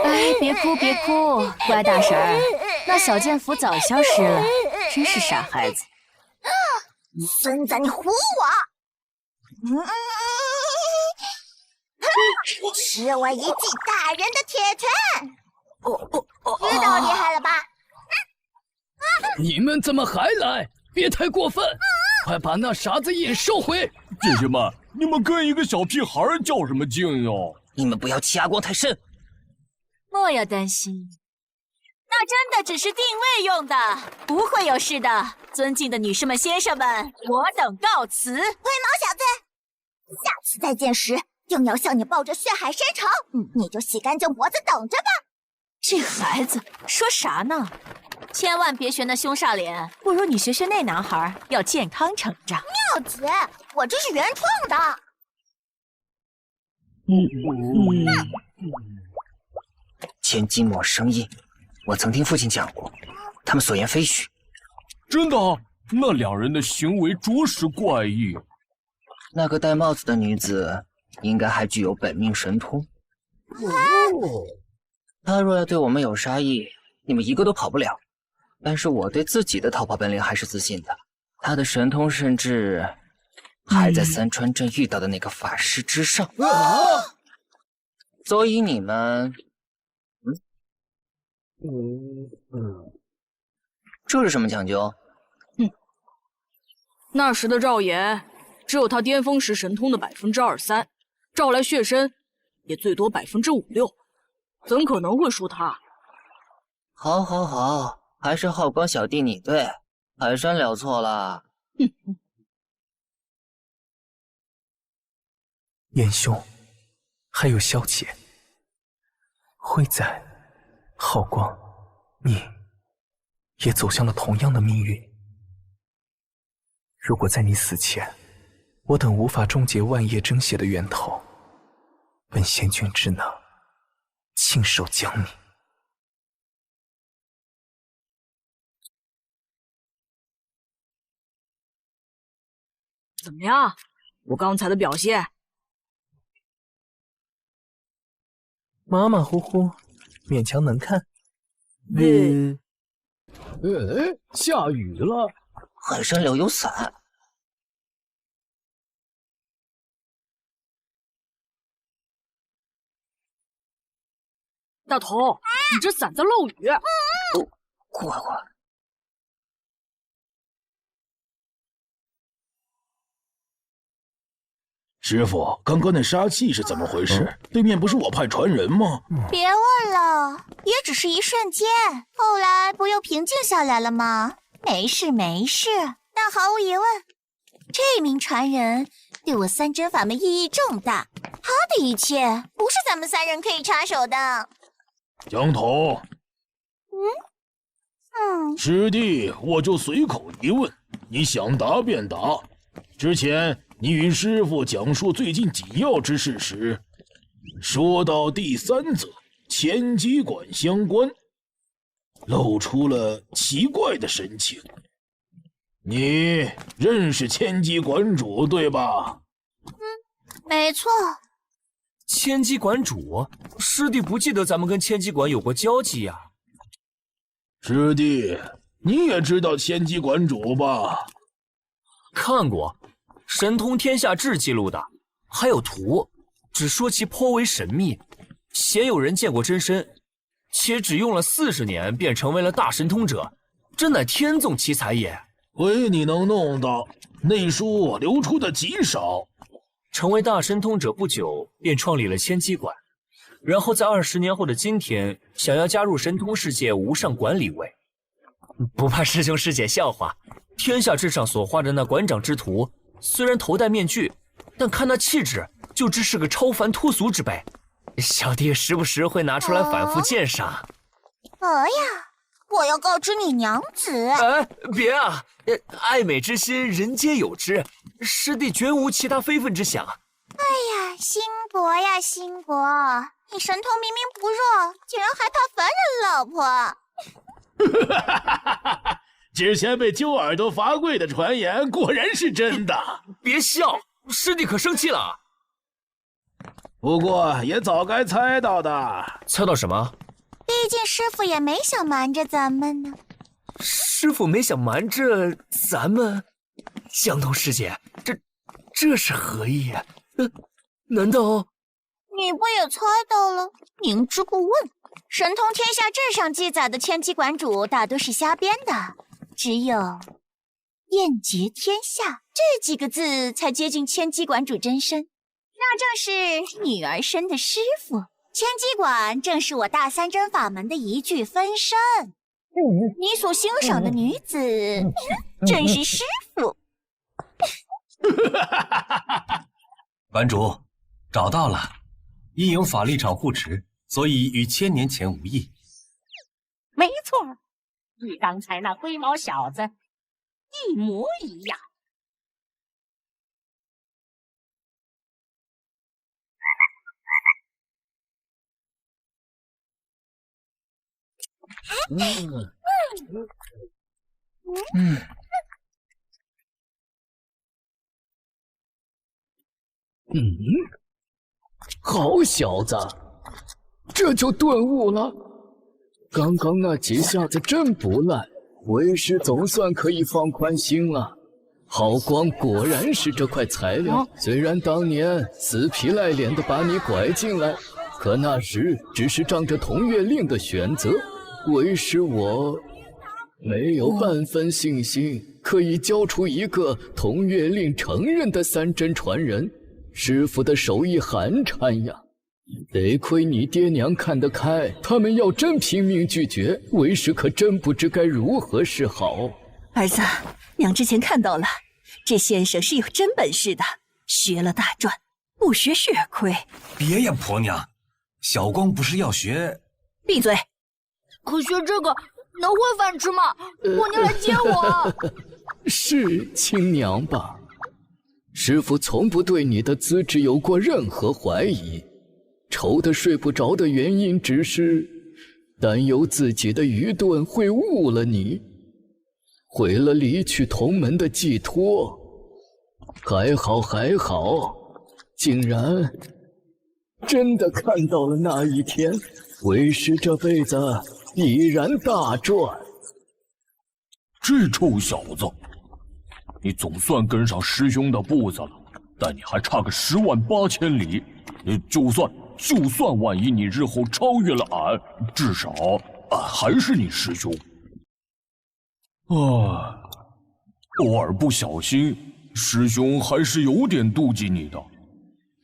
哎，别哭别哭，乖大婶儿，那小剑符早消失了，真是傻孩子。孙子，你唬我！吃我一记大人的铁拳！知道厉害了吧？你们怎么还来？别太过分！快把那傻子印收回！姐姐们，你们跟一个小屁孩较什么劲哟？你们不要欺阿光太甚。莫要担心，那真的只是定位用的，不会有事的。尊敬的女士们、先生们，我等告辞。灰毛小子，下次再见时，硬要向你抱着血海深仇，你就洗干净脖子等着吧。这孩子说啥呢？千万别学那凶煞脸，不如你学学那男孩，要健康成长。妙姐，我这是原创的。千金抹生印，我曾听父亲讲过，他们所言非虚。真的？那2人的行为着实怪异。那个戴帽子的女子应该还具有本命神通。她若要对我们有杀意，你们一个都跑不了。但是我对自己的逃跑本领还是自信的。他的神通甚至还在三川镇遇到的那个法师之上。所以你们，这是什么讲究？那时的赵岩只有他巅峰时神通的23%，召来血身也最多5%-6%，怎可能会输他？好，好，好，还是浩光小弟你对，海山了错了。燕兄，还有萧姐，慧仔，浩光，你也走向了同样的命运。如果在你死前，我等无法终结万叶争血的源头，本仙君只能亲手将你。怎么样？我刚才的表现？马马虎虎，勉强能看。下雨了。海山柳有伞。大头，你这伞在漏雨。快快！师傅，刚刚那杀气是怎么回事？对面不是我派传人吗？别问了，也只是一瞬间，后来不又平静下来了吗？没事没事，但毫无疑问，这名传人对我三针法门意义重大，他的一切不是咱们三人可以插手的。江头，师弟，我就随口一问，你想答便答。之前你与师父讲述最近紧要之事时，说到第3则千机馆相关，露出了奇怪的神情。你认识千机馆主对吧？没错。千机馆主，师弟不记得咱们跟千机馆有过交集呀。师弟，你也知道千机馆主吧？看过，神通天下志记录的，还有图，只说其颇为神秘，鲜有人见过真身，且只用了40年便成为了大神通者，真乃天纵奇才也。唯你能弄到，内书流出的极少。成为大神通者不久，便创立了千机馆，然后在20年后的今天，想要加入神通世界无上管理位。不怕师兄师姐笑话，天下之上所画的那馆长之徒，虽然头戴面具，但看那气质，就知是个超凡脱俗之辈。小弟时不时会拿出来反复鉴赏。呀，我要告知你娘子。哎，别啊！爱美之心，人皆有之。师弟绝无其他非分之想。哎呀，兴国呀，兴国，你神通明明不弱，竟然还怕凡人老婆。之前被揪耳朵罚跪的传言果然是真的。别笑，师弟可生气了。不过也早该猜到的。猜到什么？毕竟师傅也没想瞒着咱们呢。师傅没想瞒着咱们？江东师姐，这是何意？难道你不也猜到了？明知故问。神通天下志上记载的千机馆主大多是瞎编的，只有燕绝天下这几个字才接近千机馆主真身，那正是女儿身的师傅。千机馆正是我大三针法门的一具分身，你所欣赏的女子正是师傅。馆主，找到了，因有法力场护持，所以与1000年前无异。没错，与刚才那灰毛小子一模一样。好小子，这就顿悟了。刚刚那几下子真不赖，为师总算可以放宽心了。好光果然是这块材料。虽然当年死皮赖脸的把你拐进来，可那时只是仗着同月令的选择。为师我没有半分信心可以教出一个同月令承认的三真传人。师傅的手艺寒碜呀，得亏你爹娘看得开，他们要真拼命拒绝，为师可真不知该如何是好。儿子，娘之前看到了，这先生是有真本事的，学了大赚，不学血亏。别呀，婆娘，小光不是要学？闭嘴！可学这个能混饭吃吗？我娘来接我。是亲娘吧？师傅从不对你的资质有过任何怀疑，愁得睡不着的原因只是担忧自己的愚钝会误了你，毁了离去同门的寄托。还好，竟然真的看到了那一天，为师这辈子必然大赚。这臭小子，你总算跟上师兄的步子了，但你还差个10万8千里。就算万一你日后超越了俺，至少俺还是你师兄。偶尔不小心，师兄还是有点妒忌你的。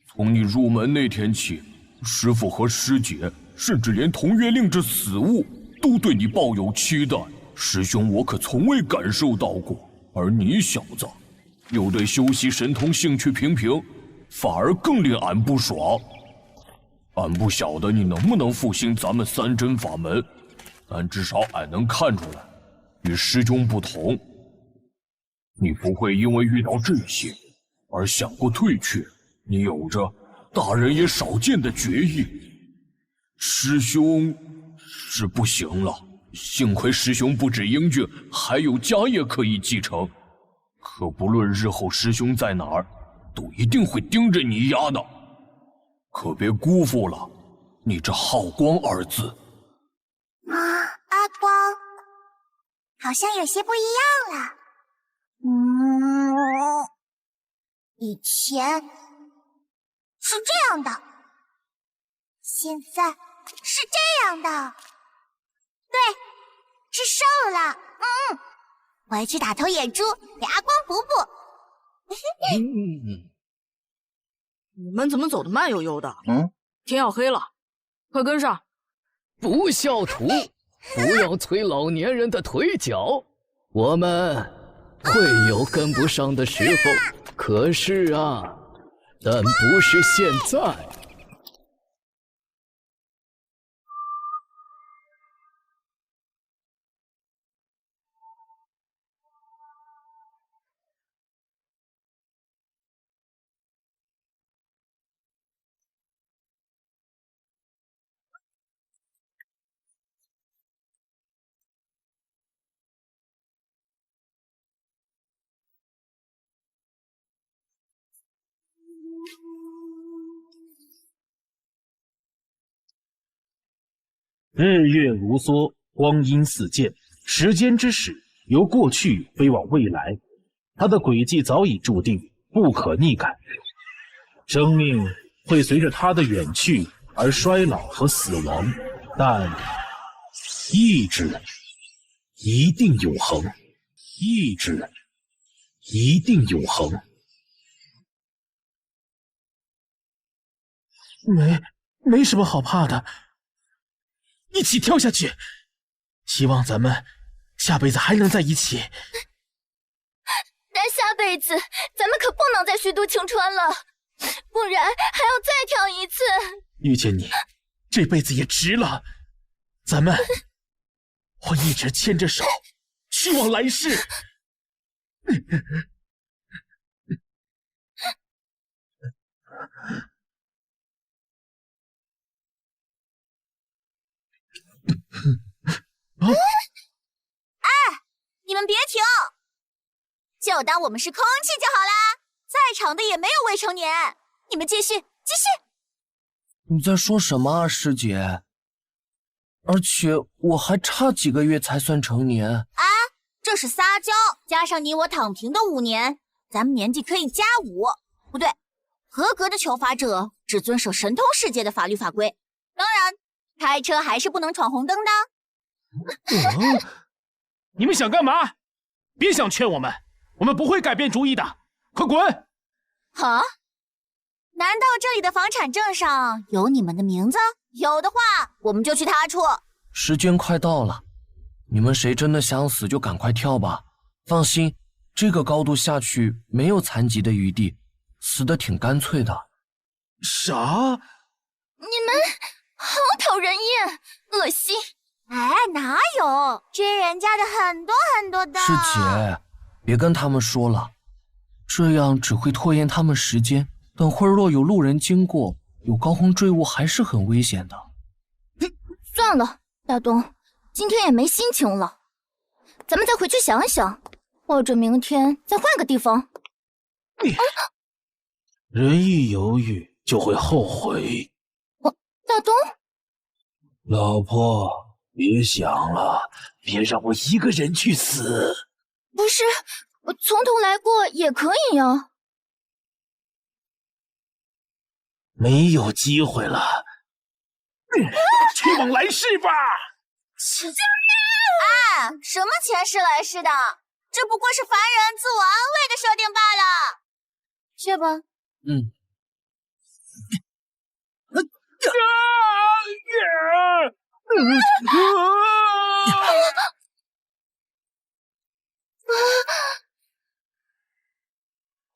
从你入门那天起，师父和师姐，甚至连同月令这死物，都对你抱有期待。师兄我可从未感受到过，而你小子又对修习神通兴趣平平，反而更令俺不爽。俺不晓得你能不能复兴咱们三真法门，但至少俺能看出来，与师兄不同，你不会因为遇到这些而想过退却。你有着大人也少见的决意。师兄是不行了，幸亏师兄不止英俊，还有家业可以继承。可不论日后师兄在哪儿，都一定会盯着你丫的，可别辜负了你这浩光二字。阿光，好像有些不一样了。以前是这样的，现在是这样的。对，是瘦了。我要去打头眼珠给阿光补补。你们怎么走得慢悠悠的？天要黑了，快跟上！不孝徒，不要催老年人的腿脚。我们会有跟不上的时候，可是啊，但不是现在。日月如梭，光阴似箭，时间之矢由过去飞往未来，它的轨迹早已注定，不可逆改。生命会随着它的远去而衰老和死亡，但意志一定永恒，意志一定永恒。没什么好怕的。一起跳下去，希望咱们下辈子还能在一起。但下辈子咱们可不能再虚度青春了，不然还要再跳一次。遇见你，这辈子也值了。咱们会一直牵着手，去往来世。你们别停，就当我们是空气就好啦。在场的也没有未成年，你们继续。你在说什么啊，师姐？而且我还差几个月才算成年。这是撒娇，加上你我躺平的5年，咱们年纪可以加5，不对，合格的求法者只遵守神通世界的法律法规。当然，开车还是不能闯红灯的。你们想干嘛？别想劝我们，我们不会改变主意的。快滚！啊？难道这里的房产证上有你们的名字？有的话，我们就去他处。时间快到了，你们谁真的想死就赶快跳吧。放心，这个高度下去没有残疾的余地，死得挺干脆的。啥？你们好讨人厌，恶心！哎，哪有追人家的很多很多的。师姐，别跟他们说了，这样只会拖延他们时间。等会儿若有路人经过，有高空坠物还是很危险的。算了，大东，今天也没心情了，咱们再回去想一想，或者明天再换个地方。人一犹豫就会后悔。大东，老婆，别想了，别让我一个人去死。不是，从头来过也可以呀。没有机会了，去往来世吧。哎，什么前世来世的，这不过是凡人自我安慰的设定罢了。去吧。嗯。